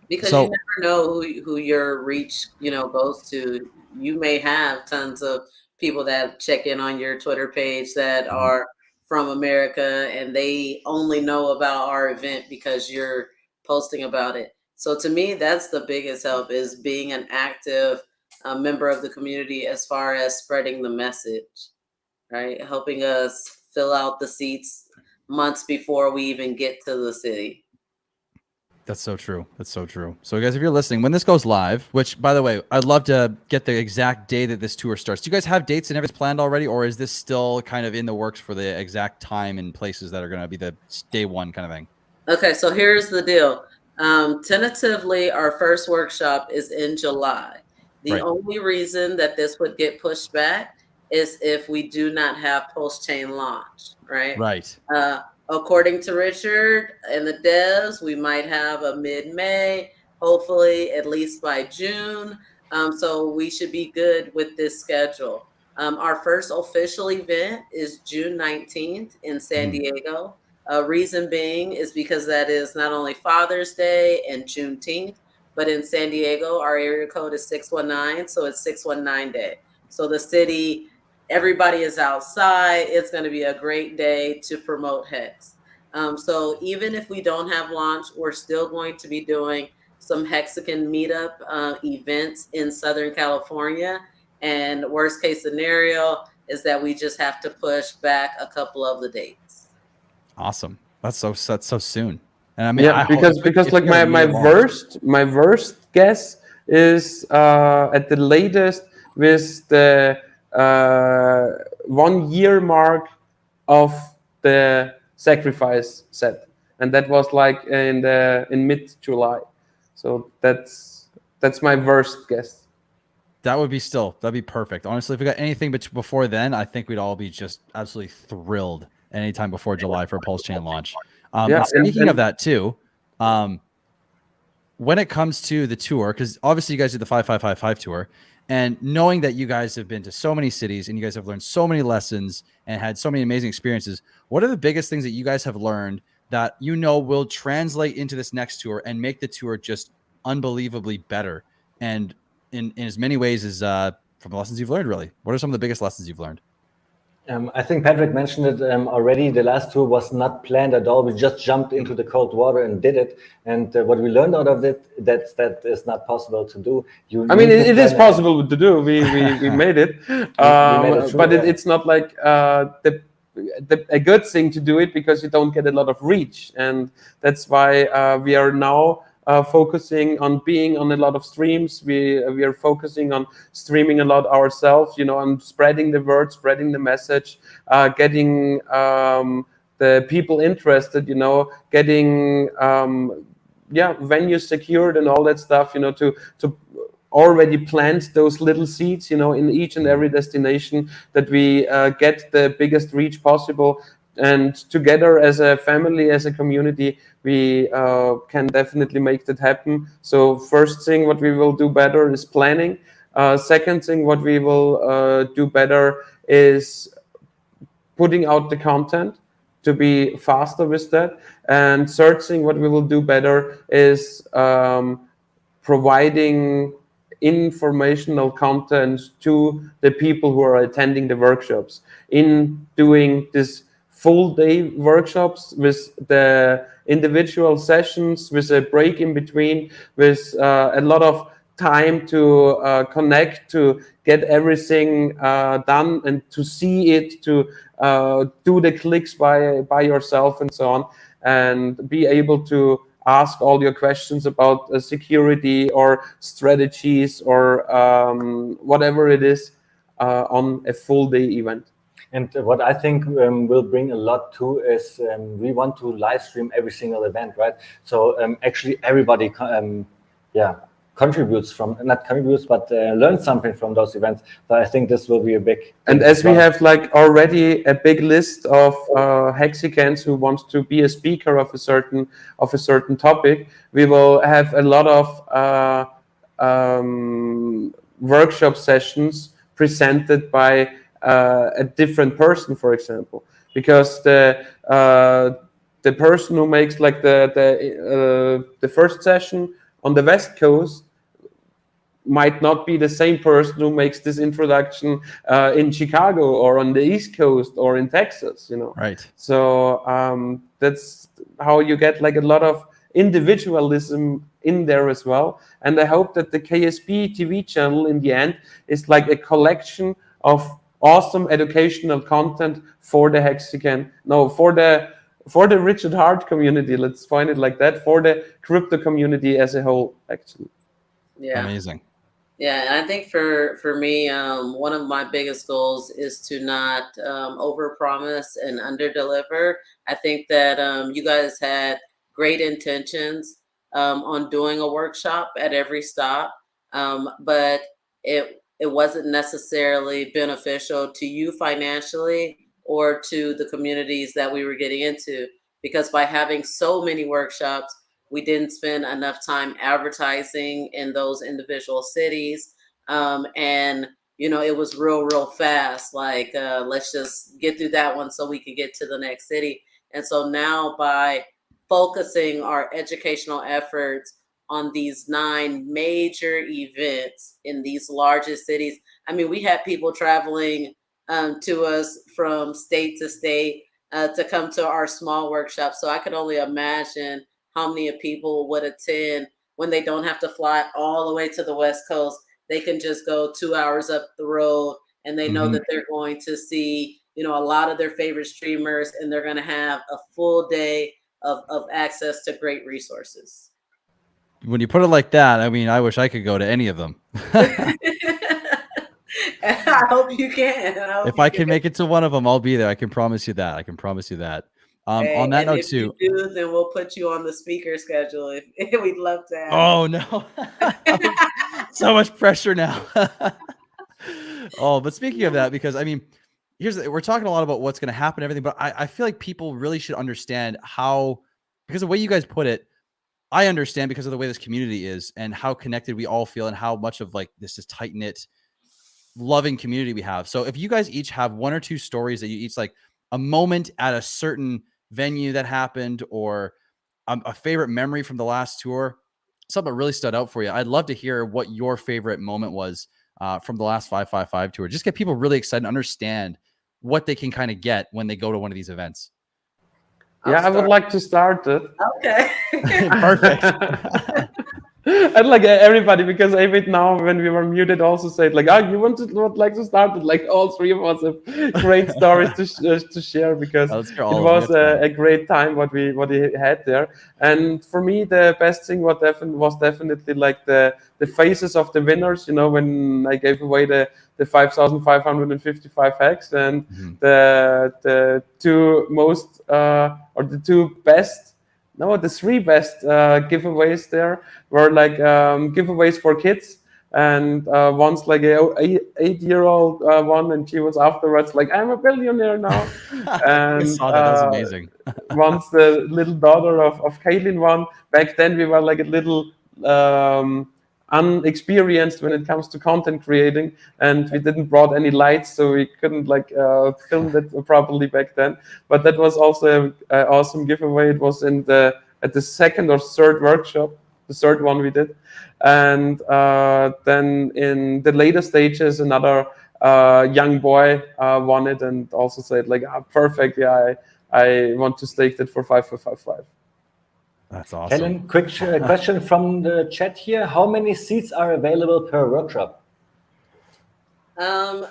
Speaker 4: because you never know who your reach, goes to. You may have tons of people that check in on your Twitter page that are from America, and they only know about our event because you're posting about it. So to me, that's the biggest help, is being an active member of the community as far as spreading the message, right? Helping us fill out the seats months before we even get to the city.
Speaker 1: That's so true. That's so true. So guys, if you're listening, when this goes live, which by the way, I'd love to get the exact day that this tour starts. Do you guys have dates and everything planned already, or is this still kind of in the works for the exact time and places that are going to be the day one kind of thing?
Speaker 4: Okay, so here's the deal. Tentatively, our first workshop is in July. The only reason that this would get pushed back is if we do not have PULSECHAIN launch, right?
Speaker 1: Right.
Speaker 4: According to Richard and the devs, we might have a mid-May, hopefully at least by June. So we should be good with this schedule. Our first official event is June 19th in San Diego. Reason being is because that is not only Father's Day and Juneteenth, but in San Diego, our area code is 619, so it's 619 Day. So the city, everybody is outside. It's going to be a great day to promote Hex. So even if we don't have launch, we're still going to be doing some Hexagon meetup events in Southern California. And worst case scenario is that we just have to push back a couple of the dates.
Speaker 1: Awesome. That's so soon. And I mean,
Speaker 3: Yeah, because like my worst guess is at the latest with the 1 year mark of the sacrifice set, and that was like in mid-July. So that's my worst guess.
Speaker 1: That'd be perfect. Honestly, if we got anything before then, I think we'd all be just absolutely thrilled anytime before July for a PULSECHAIN launch.
Speaker 3: Yeah,
Speaker 1: and speaking of that too, when it comes to the tour, because obviously you guys did the 5555 tour, and knowing that you guys have been to so many cities and you guys have learned so many lessons and had so many amazing experiences, what are the biggest things that you guys have learned that you know will translate into this next tour and make the tour just unbelievably better? And in as many ways as from the lessons you've learned, really, what are some of the biggest lessons you've learned?
Speaker 2: I think Patrick mentioned it already. The last tour was not planned at all. We just jumped into the cold water and did it. And what we learned out of it, that is not possible to do.
Speaker 3: It is possible to do. We made it. But it's not like a good thing to do it, because you don't get a lot of reach. And that's why we are now focusing on being on a lot of streams. We are focusing on streaming a lot ourselves, and spreading the word, spreading the message, getting the people interested, getting venues secured and all that stuff, to already plant those little seeds, in each and every destination, that we get the biggest reach possible. And together as a family, as a community, we can definitely make that happen. So first thing what we will do better is planning. Second thing what we will do better is putting out the content, to be faster with that. And third thing what we will do better is providing informational content to the people who are attending the workshops, in doing this full day workshops with the individual sessions, with a break in between, with a lot of time to connect, to get everything done, and to see it, to do the clicks by yourself and so on, and be able to ask all your questions about security or strategies or whatever it is on a full day event.
Speaker 2: And what I think will bring a lot too is we want to live stream every single event, right? So actually everybody, contributes but learn something from those events. So I think this will be a big.
Speaker 3: And as we have like already a big list of Hexicans who want to be a speaker of a certain topic, we will have a lot of workshop sessions presented by a different person, for example, because the person who makes like the first session on the West Coast might not be the same person who makes this introduction in Chicago or on the East Coast or in Texas,
Speaker 1: Right.
Speaker 3: So that's how you get like a lot of individualism in there as well. And I hope that the KSP TV channel in the end is like a collection of awesome educational content for the Hexagon, for the Richard Hart community, let's find it like that, for the crypto community as a whole, actually.
Speaker 4: Yeah.
Speaker 1: Amazing.
Speaker 4: Yeah, and I think for me, one of my biggest goals is to not overpromise and underdeliver. I think that you guys had great intentions on doing a workshop at every stop, but it wasn't necessarily beneficial to you financially or to the communities that we were getting into, because by having so many workshops, we didn't spend enough time advertising in those individual cities. And, it was real fast. Like, let's just get through that one so we can get to the next city. And so now by focusing our educational efforts on these 9 major events in these largest cities, I mean, we had people traveling to us from state to state to come to our small workshops. So I could only imagine how many people would attend when they don't have to fly all the way to the West Coast. They can just go 2 hours up the road, and they know that they're going to see, a lot of their favorite streamers, and they're going to have a full day of access to great resources.
Speaker 1: When you put it like that, I mean, I wish I could go to any of them.
Speaker 4: I hope you can.
Speaker 1: If I can make it to one of them, I'll be there. I can promise you that. On that note,
Speaker 4: if
Speaker 1: too.
Speaker 4: you do, then we'll put you on the speaker schedule. If we'd love to have.
Speaker 1: Oh no, so much pressure now. Oh, but speaking of that, because I mean, we're talking a lot about what's going to happen, and everything, but I feel like people really should understand how, because the way you guys put it, I understand because of the way this community is and how connected we all feel and how much of like this is tight knit, loving community we have. So if you guys each have 1 or 2 stories that you each like a moment at a certain venue that happened, or a favorite memory from the last tour, something that really stood out for you, I'd love to hear what your favorite moment was from the last 555 tour. Just get people really excited and understand what they can kind of get when they go to one of these events.
Speaker 3: I would like to start it.
Speaker 4: Okay.
Speaker 1: Perfect.
Speaker 3: I'd like everybody, because David now, when we were muted, also said like, you would like to start it. Like all 3 of us have great stories to share, because it was a great time what we had there. And for me, the best thing was definitely like the faces of the winners. When I gave away the 5,555 hacks, and the 2 most or the 2 best. No, the 3 best giveaways there were like giveaways for kids, and once like a 8-year-old one, and she was afterwards like, I'm a billionaire now. And
Speaker 1: I saw that was amazing.
Speaker 3: Once the little daughter of Caitlin won. Back then we were like a little unexperienced when it comes to content creating, and we didn't brought any lights, so we couldn't like film that properly back then. But that was also an awesome giveaway. It was at the 2nd or 3rd workshop, the 3rd one we did. And then in the later stages, another young boy won it, and also said like, perfect, I want to stake that for 5,555.
Speaker 1: That's awesome.
Speaker 2: Kellen, quick question from the chat here. How many seats are available per workshop?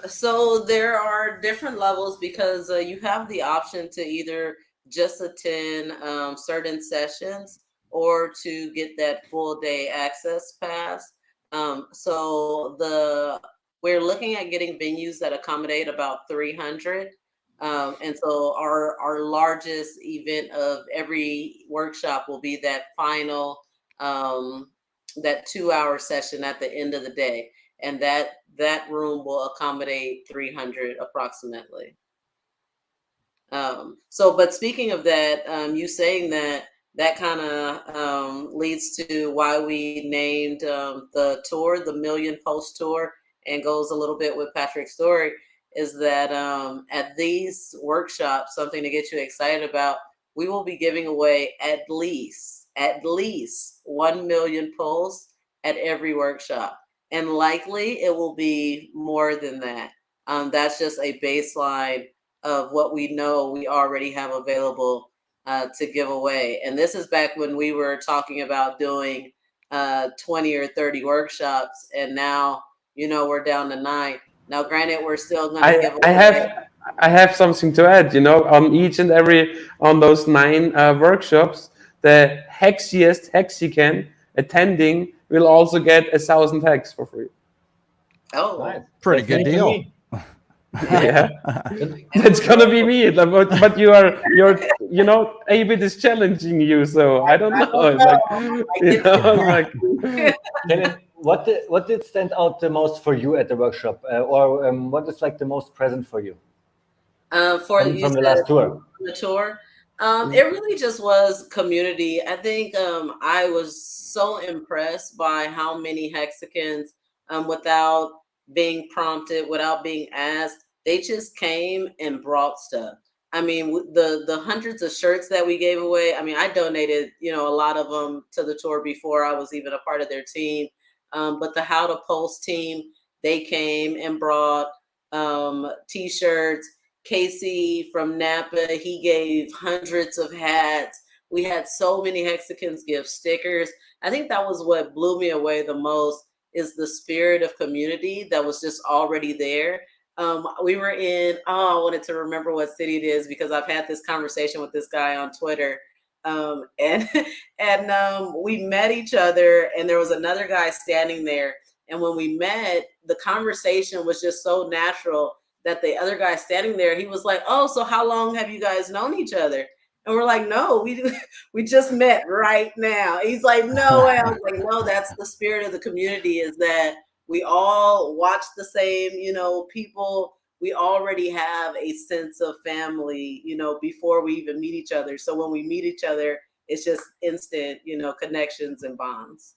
Speaker 4: So there are different levels, because you have the option to either just attend certain sessions or to get that full day access pass. So we're looking at getting venues that accommodate about 300. And so our largest event of every workshop will be that final, that 2-hour session at the end of the day. And that room will accommodate 300 approximately. But speaking of that, you saying that kind of leads to why we named the tour the Million Post Tour, and goes a little bit with Patrick's story, is that at these workshops, something to get you excited about, we will be giving away at least 1 million polls at every workshop. And likely it will be more than that. That's just a baseline of what we know we already have available to give away. And this is back when we were talking about doing 20 or 30 workshops, and now we're down to 9. Now, granted, we're still going to give away.
Speaker 3: I have something to add. On each and every on those 9 workshops, the hexiest hexicans attending will also get 1,000 hacks for free.
Speaker 4: Oh,
Speaker 2: Nice.
Speaker 1: Pretty good deal.
Speaker 3: Yeah, that's gonna be me. But you're Abid is challenging you, so I don't know.
Speaker 2: What did stand out the most for you at the workshop, or what is like the most present for you?
Speaker 4: From
Speaker 2: the last tour.
Speaker 4: The tour, it really just was community. I think I was so impressed by how many hexicans, without being prompted, without being asked, they just came and brought stuff. I mean, the hundreds of shirts that we gave away. I mean, I donated, you know, a lot of them to the tour before I was even a part of their team. But the How to Pulse team, they came and brought t-shirts. Casey from Napa, he gave hundreds of hats. We had so many Hexicans give stickers. I think that was what blew me away the most, is the spirit of community that was just already there. We were in, oh, I wanted to remember what city it is because I've had this conversation with this guy on Twitter. And we met each other, and there was another guy standing there. And when we met, the conversation was just so natural that the other guy standing there, he was like, "Oh, so how long have you guys known each other?" And we're like, "No, we just met right now." He's like, "No way." I was like, "No, that's the spirit of the community, is that we all watch the same, you know, people. We already have a sense of family, you know, before we even meet each other. So when we meet each other, it's just instant, you know, connections and bonds."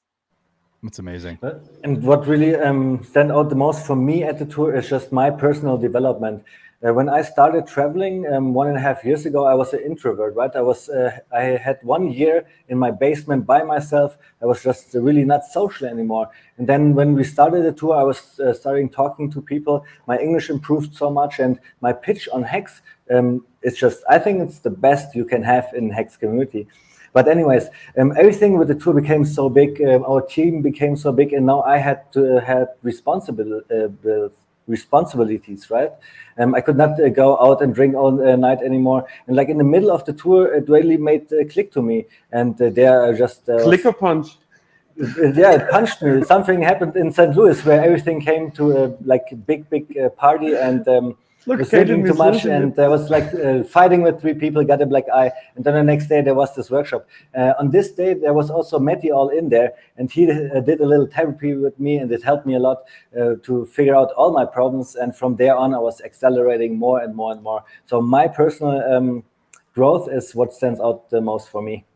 Speaker 1: It's amazing.
Speaker 2: And what really stand out the most for me at the tour is just my personal development. When I started traveling 1.5 years ago, I was an introvert, right? I had 1 year in my basement by myself. I was just really not social anymore. And then when we started the tour, I was starting talking to people. My English improved so much, and my pitch on Hex, it's just, I think it's the best you can have in Hex community. But anyways, everything with the tour became so big. Our team became so big, and now I had to have responsibilities, right? I could not go out and drink all night anymore. And like in the middle of the tour, it really made a click to me. And there I just
Speaker 3: Click a punch.
Speaker 2: Yeah, it punched me. Something happened in St. Louis where everything came to a like big party, and was drinking too much, and I was like fighting with 3 people, got a black eye. And then the next day there was this workshop. On this day there was also Matty all in there, and he did a little therapy with me, and it helped me a lot to figure out all my problems. And from there on I was accelerating more and more and more. So my personal growth is what stands out the most for me.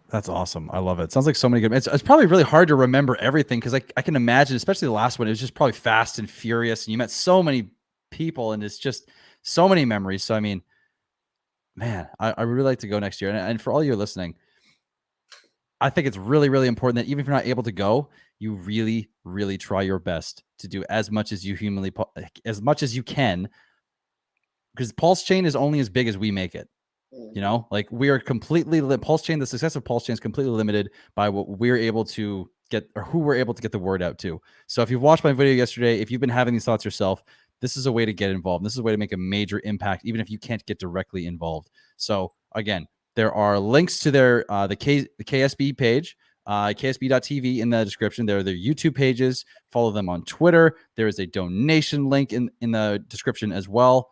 Speaker 1: That's awesome. I love it. Sounds like so many good. It's probably really hard to remember everything, because I can imagine, especially the last one, it was just probably fast and furious, and you met so many people, and it's just so many memories. So I mean, man, I really like to go next year. And for all you listening, I think it's really, really important that even if you're not able to go, you really, really try your best to do as much as you as much as you can, because PulseChain is only as big as we make it. You know, like we are completely PulseChain. The success of PulseChain is completely limited by what we're able to get, or who we're able to get the word out to. So if you've watched my video yesterday, if you've been having these thoughts yourself, this is a way to get involved. This is a way to make a major impact, even if you can't get directly involved. So again, there are links to their the KSB page, ksb.tv, in the description. There are their YouTube pages. Follow them on Twitter. There is a donation link in the description as well.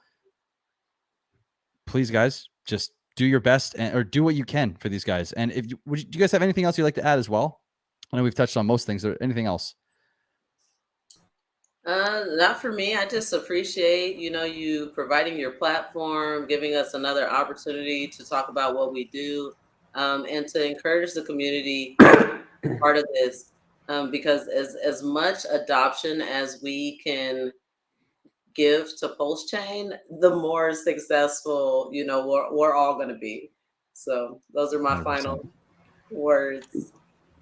Speaker 1: Please, guys, just do your best, or do what you can for these guys. And if do you guys have anything else you'd like to add as well? I know we've touched on most things. Or anything else?
Speaker 4: Not for me. I just appreciate, you know, you providing your platform, giving us another opportunity to talk about what we do, and to encourage the community part of this, because as much adoption as we can give to PulseChain, the more successful, you know, we're all going to be. So those are my
Speaker 1: 100%.
Speaker 4: final words.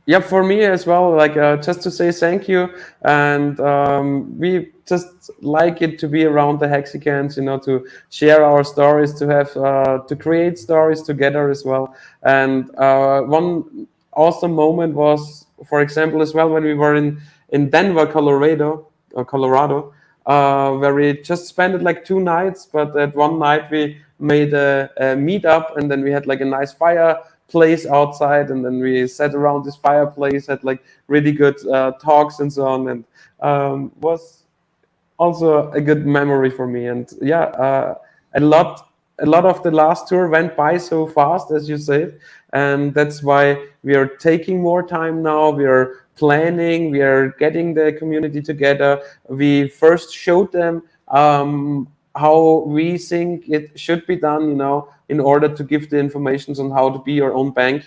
Speaker 3: Yeah, for me as well, like just to say thank you. And we just like it to be around the Hexicans, you know, to share our stories, to have to create stories together as well. And one awesome moment was, for example, as well, when we were in Denver, Colorado, where we just spent it like 2 nights. But at one night we made a meetup, and then we had like a nice fireplace outside, and then we sat around this fireplace, had like really good talks and so on, and was also a good memory for me. And yeah, a lot of the last tour went by so fast, as you said, and that's why we are taking more time now. We are planning, we are getting the community together. We first showed them how we think it should be done, you know, in order to give the information on how to be your own bank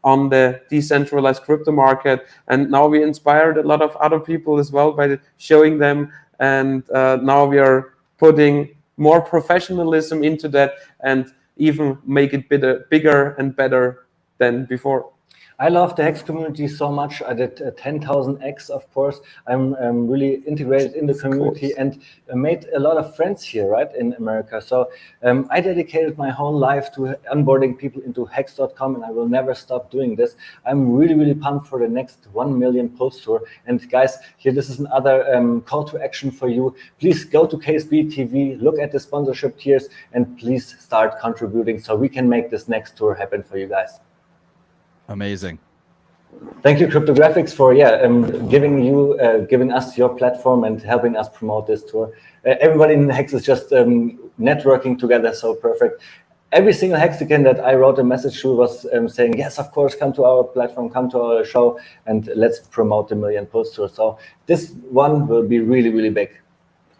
Speaker 3: on the decentralized crypto market. And now we inspired a lot of other people as well by showing them. And now we are putting more professionalism into that and even make it bigger and better than before.
Speaker 2: I love the Hex community so much. I did 10,000X, of course. I'm really integrated in the community and made a lot of friends here, right, in America. So I dedicated my whole life to onboarding people into Hex.com, and I will never stop doing this. I'm really, really pumped for the next 1 million Pulse Tour. And guys, here, this is another call to action for you. Please go to KSB TV, look at the sponsorship tiers, and please start contributing so we can make this next tour happen for you guys.
Speaker 1: Amazing.
Speaker 2: Thank you, Cryptographics, for giving us your platform and helping us promote this tour. Everybody in Hex is just networking together, so perfect. Every single Hexagon that I wrote a message to was saying, yes, of course, come to our platform, come to our show, and let's promote the Million Pulse Tour. So this one will be really, really big.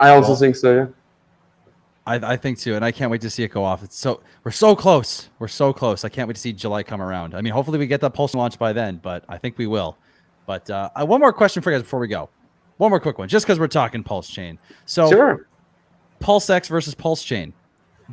Speaker 3: I also think so, yeah.
Speaker 1: I think too, and I can't wait to see it go off. We're so close. We're so close. I can't wait to see July come around. I mean, hopefully we get that Pulse launch by then, but I think we will. But one more question for you guys before we go. One more quick one, just because we're talking Pulse Chain. So,
Speaker 3: sure.
Speaker 1: PulseX versus Pulse Chain.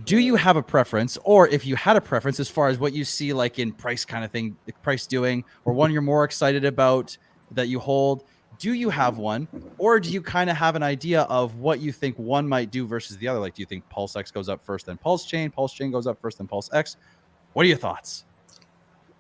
Speaker 1: Do you have a preference, or if you had a preference as far as what you see like in price kind of thing, price doing, or one you're more excited about that you hold? Do you have one, or do you kind of have an idea of what you think one might do versus the other? Like, do you think PulseX goes up first, then Pulse Chain goes up first, then PulseX? What are your thoughts?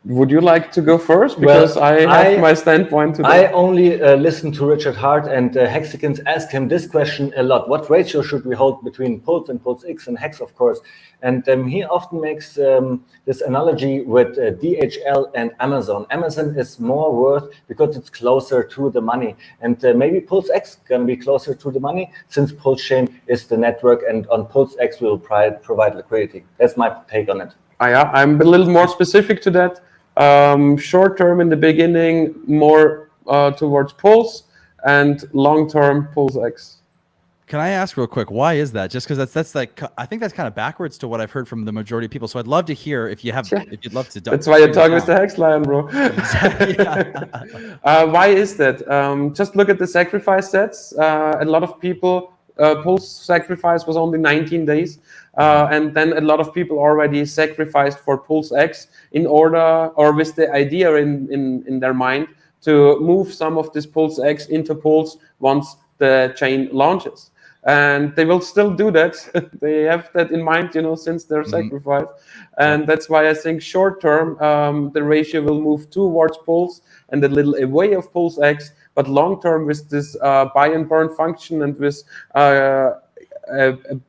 Speaker 3: Would you like to go first? Because well, I have my standpoint to that.
Speaker 2: I only listen to Richard Hart, and Hexicans ask him this question a lot. What ratio should we hold between Pulse and PulseX and Hex, of course? And he often makes this analogy with DHL and Amazon. Amazon is more worth because it's closer to the money. And maybe PulseX can be closer to the money since Pulse Chain is the network, and on PulseX we'll provide liquidity. That's my take on it.
Speaker 3: I'm a little more specific to that. Short term in the beginning, more towards Pulse, and long term PulseX.
Speaker 1: Can I ask real quick, why is that? Just because that's like, I think that's kind of backwards to what I've heard from the majority of people. So I'd love to hear if you have, if you'd love to.
Speaker 3: That's why you're talking with the Hex Lion, bro. Why is that? Just look at the sacrifice sets. A lot of people, Pulse sacrifice was only 19 days. And then a lot of people already sacrificed for PulseX in order, or with the idea in their mind, to move some of this PulseX into Pulse once the chain launches. And they will still do that. They have that in mind, since their sacrifice. And that's why I think short term, the ratio will move towards Pulse and a little away of PulseX. But long term, with this buy and burn function and with a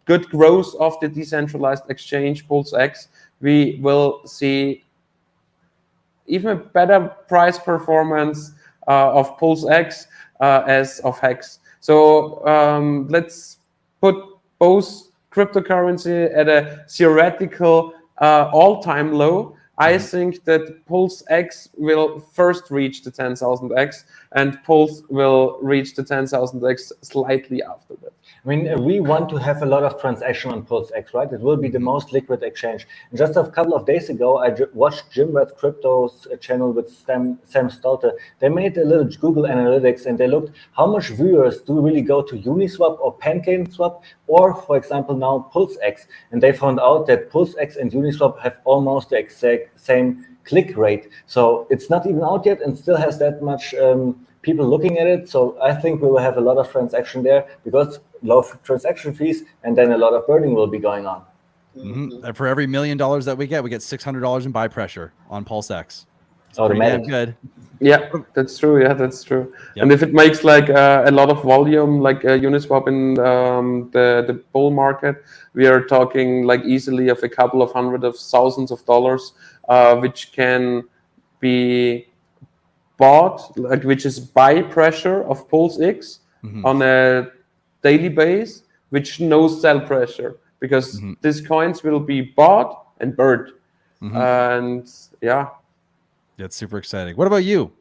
Speaker 3: good growth of the decentralized exchange PulseX, we will see even a better price performance of PulseX as of Hex. So let's put both cryptocurrency at a theoretical all-time low. I think that PulseX will first reach the 10,000X, and Pulse will reach the 10,000X slightly after that.
Speaker 2: I mean, we want to have a lot of transaction on PulseX, right? It will be the most liquid exchange. And just a couple of days ago, I watched Jim Red Crypto's channel with Sam Stelter. They made a little Google Analytics, and they looked how much viewers do really go to Uniswap or PancakeSwap, or, for example, now PulseX. And they found out that PulseX and Uniswap have almost the exact same click rate. So it's not even out yet and still has that much people looking at it. So I think we will have a lot of transaction there because low transaction fees, and then a lot of burning will be going on.
Speaker 1: And for every $1 million that we get $600 in buy pressure on PulseX. It's
Speaker 2: pretty damn
Speaker 1: good.
Speaker 3: Yeah, that's true. Yeah, that's true. Yep. And if it makes like a lot of volume, like Uniswap in the bull market, we are talking like easily of a couple of hundred of thousands of dollars, which can be bought, like which is buy pressure of PulseX on a daily base, which no sell pressure, because these coins will be bought and burned. And yeah.
Speaker 1: That's super exciting. What about you?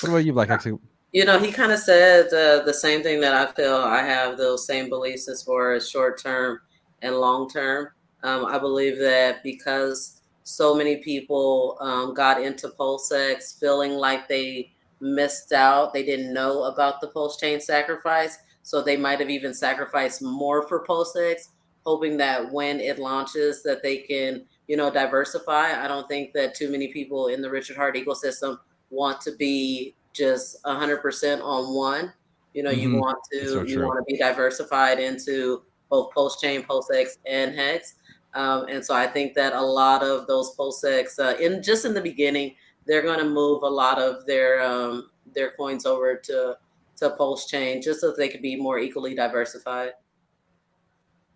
Speaker 1: What about you, Black Hex?
Speaker 4: He kind of said the same thing that I feel. I have those same beliefs as far as short term and long term. I believe that because so many people got into PulseX feeling like they missed out, they didn't know about the Pulse Chain sacrifice, so they might have even sacrificed more for PulseX. hoping that when it launches that they can, diversify. I don't think that too many people in the Richard Heart ecosystem want to be just 100% on one. You
Speaker 1: Mhm.
Speaker 4: want
Speaker 1: That's so
Speaker 4: to
Speaker 1: true.
Speaker 4: be diversified into both PulseChain, PulseX, and Hex. And so I think that a lot of those PulseX, in the beginning, they're going to move a lot of their coins over to PulseChain just so that they could be more equally diversified.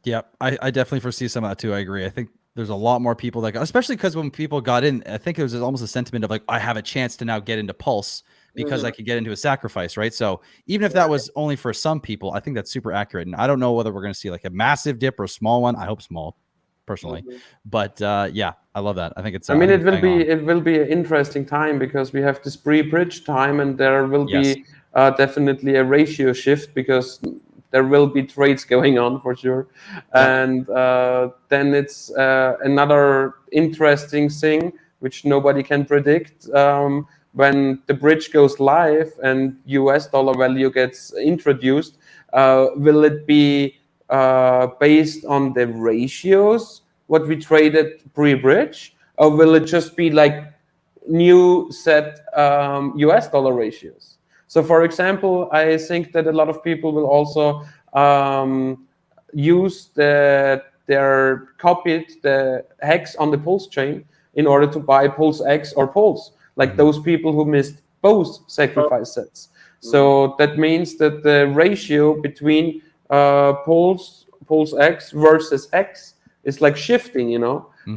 Speaker 1: Yeah, I definitely foresee some of that too. I agree. I think there's a lot more people that, especially because when people got in, I think it was almost a sentiment of like, I have a chance to now get into Pulse because I could get into a sacrifice, right? So even if that was only for some people, I think that's super accurate. And I don't know whether we're going to see like a massive dip or a small one. I hope small, personally. But yeah, I love that. I think it's.
Speaker 3: I mean,
Speaker 1: think it's bang on.
Speaker 3: it will be an interesting time because we have this pre-bridge time, and there will
Speaker 1: Yes.
Speaker 3: be definitely a ratio shift because there will be trades going on for sure. And then it's another interesting thing which nobody can predict. When the bridge goes live and US dollar value gets introduced, will it be based on the ratios what we traded pre-bridge, or will it just be like new set US dollar ratios? So for example, I think that a lot of people will also use their copied the hex on the Pulse chain in order to buy Pulse X or Pulse, like those people who missed both sacrifice sets. So that means that the ratio between Pulse X versus X is like shifting,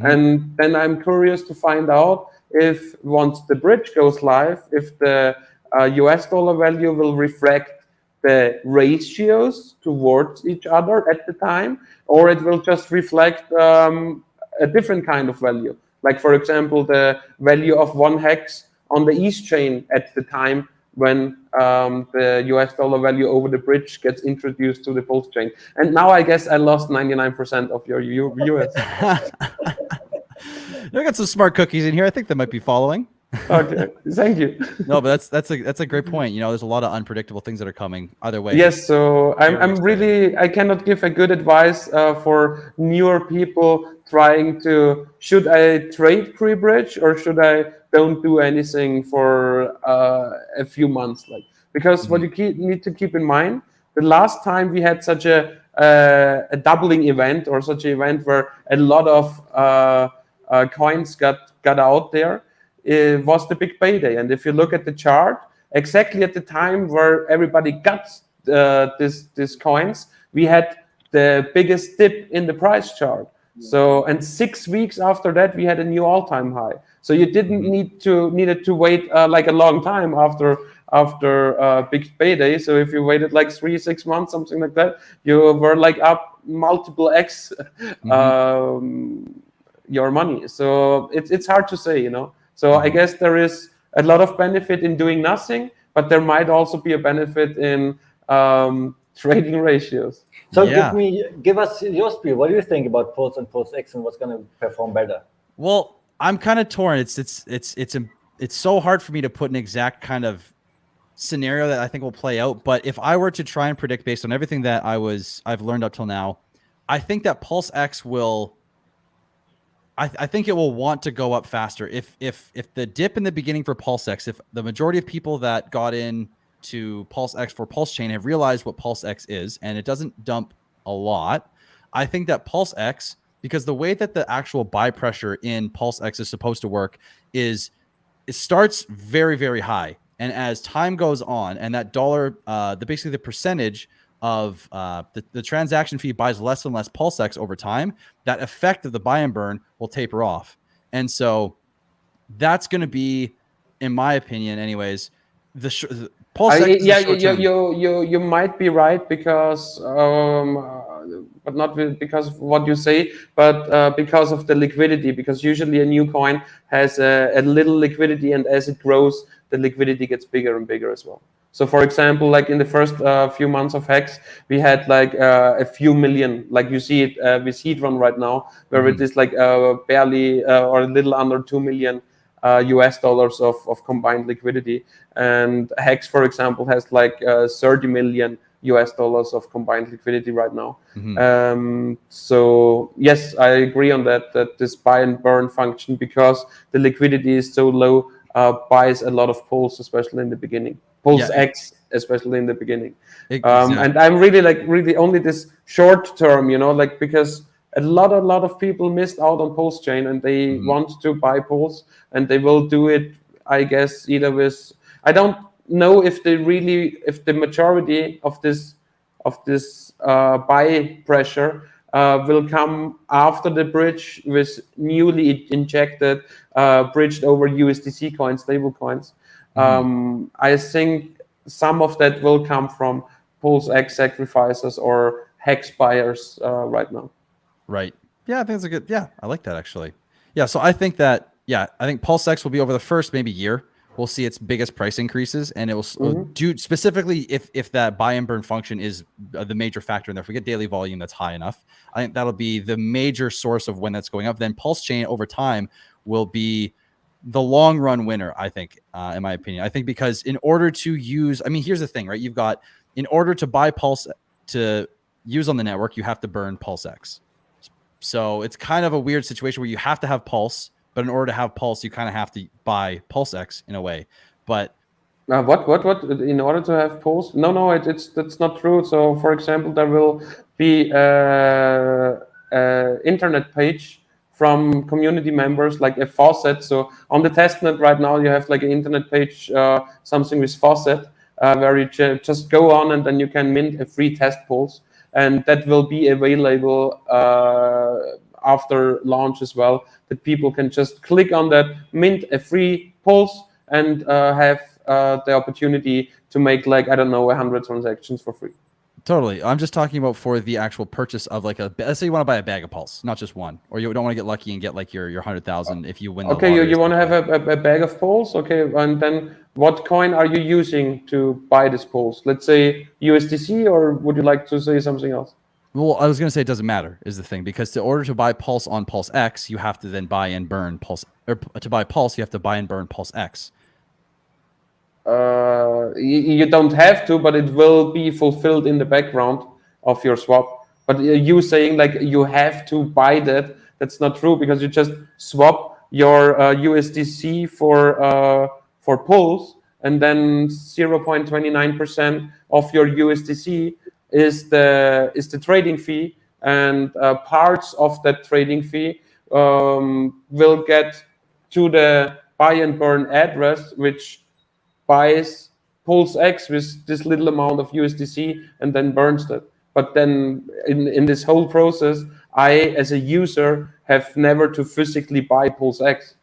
Speaker 3: And then I'm curious to find out if once the bridge goes live, if the US dollar value will reflect the ratios towards each other at the time, or it will just reflect a different kind of value. Like, for example, the value of one hex on the East chain at the time when the US dollar value over the bridge gets introduced to the Pulse chain. And now I guess I lost 99% of your viewers.
Speaker 1: I got some smart cookies in here. I think they might be following.
Speaker 3: Okay, thank you.
Speaker 1: No, but that's a great point. There's a lot of unpredictable things that are coming either way.
Speaker 3: Yes, so I'm
Speaker 1: exciting.
Speaker 3: really, I cannot give a good advice for newer people trying to, should I trade pre-bridge or should I don't do anything for a few months? Because what you need to keep in mind, the last time we had such a doubling event or such an event where a lot of coins got out there, it was the big payday. And if you look at the chart, exactly at the time where everybody got these coins, we had the biggest dip in the price chart. So, and 6 weeks after that, we had a new all-time high. So you didn't needed to wait like a long time after big payday. So if you waited like 3-6 months, something like that, you were like up multiple X your money. So it's hard to say, So I guess there is a lot of benefit in doing nothing, but there might also be a benefit in trading ratios.
Speaker 2: So give us your spiel. What do you think about Pulse and Pulse X and what's going to perform better?
Speaker 1: Well, I'm kind of torn. It's so hard for me to put an exact kind of scenario that I think will play out. But if I were to try and predict based on everything that I've learned up till now, I think that Pulse X will. I think it will want to go up faster. If the dip in the beginning for Pulse X, if the majority of people that got in to Pulse X for Pulse Chain have realized what Pulse X is, and it doesn't dump a lot, I think that Pulse X, because the way that the actual buy pressure in Pulse X is supposed to work is it starts very, very high. And as time goes on and that dollar, basically the percentage of the transaction fee buys less and less PulseX over time, that effect of the buy and burn will taper off. And so that's going to be, in my opinion anyways, the PulseX.
Speaker 3: You might be right because but not because of what you say, but because of the liquidity, because usually a new coin has a little liquidity, and as it grows, the liquidity gets bigger and bigger as well. So for example, like in the first few months of Hex, we had like a few million, like you see it with Hedron right now, where it is like barely or a little under 2 million US dollars of combined liquidity. And Hex, for example, has like 30 million US dollars of combined liquidity right now.
Speaker 1: Mhm.
Speaker 3: So yes, I agree on that this buy and burn function, because the liquidity is so low, buys a lot of pulse, especially in the beginning. Pulse
Speaker 1: Yeah,
Speaker 3: X, especially in the beginning.
Speaker 1: exactly.
Speaker 3: And I'm really only this short term, like, because a lot of people missed out on PULSECHAIN, and they want to buy Pulse, and they will do it, I guess, either with, I don't know if the majority of this buy pressure will come after the bridge with newly injected bridged over USDC coins, stable coins. I think some of that will come from Pulse X sacrifices or hex buyers right now.
Speaker 1: Right. Yeah, I think it's a good. Yeah, I like that actually. Yeah, so I think that. Yeah, I think PulseX will be over the first maybe year. We'll see its biggest price increases, and it will do specifically if that buy and burn function is the major factor in there. If we get daily volume that's high enough, I think that'll be the major source of when that's going up. Then PulseChain over time will be the long run winner, I think, in my opinion. I think because in order to use, I mean, here's the thing, right? You've got, in order to buy Pulse to use on the network, you have to burn PulseX. So it's kind of a weird situation where you have to have Pulse, but in order to have Pulse, you kind of have to buy PulseX in a way. But
Speaker 3: what? In order to have Pulse? No, that's not true. So, for example, there will be a internet page from community members, like a faucet. So on the testnet right now, you have like an internet page, something with faucet, where you just go on and then you can mint a free test Pulse, and that will be available after launch as well. That people can just click on that, mint a free Pulse, and have the opportunity to make, like, I don't know, 100 transactions for free.
Speaker 1: totally, I'm just talking about for the actual purchase of like let's say you want to buy a bag of Pulse, not just one, or you don't want to get lucky and get like your 100,000 if you win. The
Speaker 3: okay,
Speaker 1: lottery,
Speaker 3: you want to have a bag of Pulse, okay, and then what coin are you using to buy this Pulse? Let's say USDC, or would you like to say something else?
Speaker 1: Well, I was going to say it doesn't matter is the thing, because in order to buy Pulse on Pulse X, you have to then buy and burn Pulse, or to buy Pulse, you have to buy and burn Pulse X.
Speaker 3: You don't have to, but it will be fulfilled in the background of your swap. But you saying like you have to buy that, that's not true, because you just swap your USDC for Pulse, and then 0.29% of your USDC is the trading fee, and parts of that trading fee will get to the buy and burn address, which buys Pulse X with this little amount of USDC and then burns that. But then in this whole process, I, as a user, have never to physically buy Pulse X.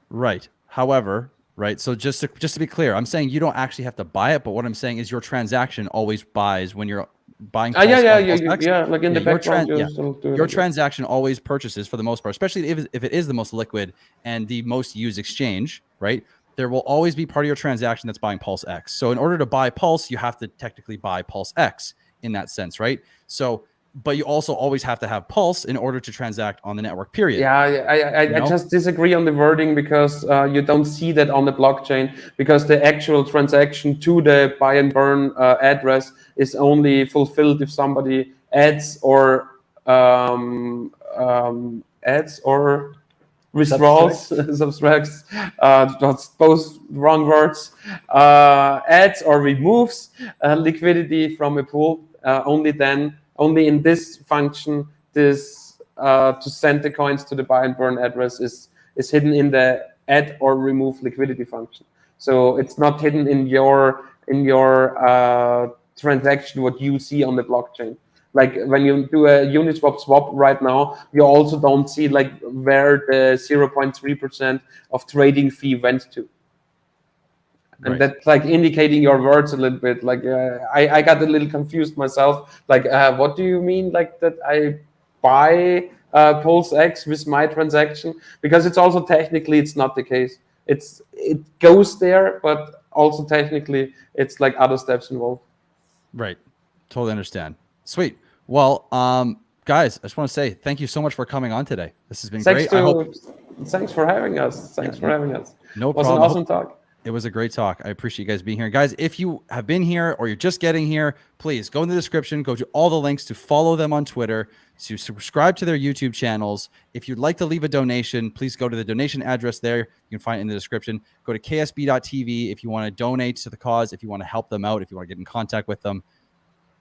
Speaker 1: Right. However, right. So just to be clear, I'm saying you don't actually have to buy it, but what I'm saying is your transaction always buys when you're buying. Pulse
Speaker 3: Like in the background,
Speaker 1: your transaction always purchases, for the most part, especially if it is the most liquid and the most used exchange, right? There will always be part of your transaction that's buying Pulse X. So in order to buy Pulse, you have to technically buy Pulse X in that sense, right? So, but you also always have to have Pulse in order to transact on the network, period.
Speaker 3: Yeah, I just disagree on the wording, because you don't see that on the blockchain, because the actual transaction to the buy and burn address is only fulfilled if somebody adds or withdrawals, subtracts, that's both wrong words, adds or removes liquidity from a pool. Only in this function, this to send the coins to the buy and burn address is hidden in the add or remove liquidity function. So it's not hidden in your transaction, what you see on the blockchain. Like when you do a Uniswap swap right now, you also don't see like where the 0.3% of trading fee went to. And
Speaker 1: Right.
Speaker 3: that's like indicating your words a little bit. Like I got a little confused myself. Like what do you mean like that I buy Pulse X with my transaction? Because it's also technically it's not the case. It goes there, but also technically it's like other steps involved.
Speaker 1: Right. Totally understand. Sweet. Well, guys, I just want to say thank you so much for coming on today. This has been great.
Speaker 3: Thanks for having us. Thanks for having us.
Speaker 1: No
Speaker 3: It was
Speaker 1: problem.
Speaker 3: an awesome talk.
Speaker 1: It was a great talk. I appreciate you guys being here. Guys, if you have been here or you're just getting here, please go in the description, go to all the links to follow them on Twitter, to subscribe to their YouTube channels. If you'd like to leave a donation, please go to the donation address there. You can find it in the description. Go to ksb.tv if you want to donate to the cause, if you want to help them out, if you want to get in contact with them.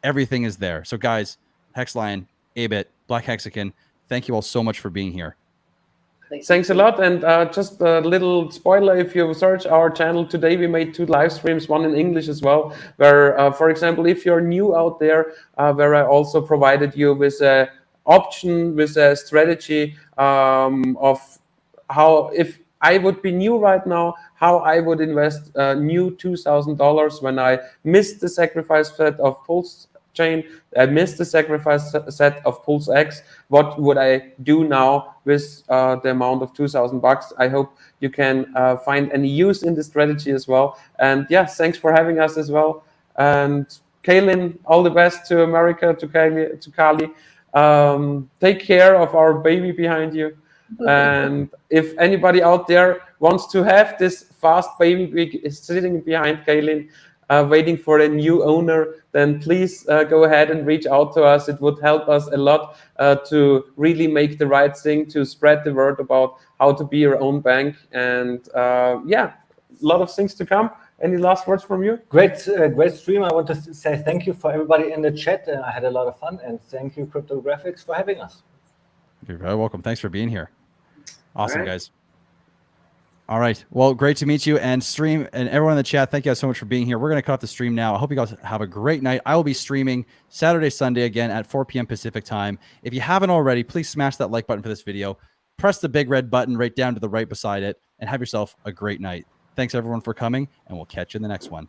Speaker 1: Everything is there. So guys, Hexlion, Abit, Black Hexagon, thank you all so much for being here.
Speaker 3: Thanks a lot. And just a little spoiler, if you search our channel today, we made 2 live streams, one in English as well, where, for example, if you're new out there, where I also provided you with a option, with a strategy of how, if I would be new right now, how I would invest new $2,000 when I missed the sacrifice set of PULSECHAin, I missed the sacrifice set of PulseX. What would I do now with the amount of $2,000? I hope you can find any use in this strategy as well. And yes, thanks for having us as well. And Kaylin, all the best to America, to Kali. Take care of our baby behind you. And if anybody out there wants to have this fast baby sitting behind Kaylin, waiting for a new owner, then please go ahead and reach out to us. It would help us a lot to really make the right thing, to spread the word about how to be your own bank. And yeah, a lot of things to come. Any last words from you?
Speaker 2: Great stream. I want to say thank you for everybody in the chat. I had a lot of fun, and thank you, Cryptographics, for having us.
Speaker 1: You're very welcome. Thanks for being here. Awesome,
Speaker 3: All right.
Speaker 1: guys. All right. Well, great to meet you, and stream and everyone in the chat. Thank you guys so much for being here. We're going to cut off the stream now. I hope you guys have a great night. I will be streaming Saturday, Sunday again at 4 p.m. Pacific time. If you haven't already, please smash that like button for this video. Press the big red button right down to the right beside it, and have yourself a great night. Thanks everyone for coming, and we'll catch you in the next one.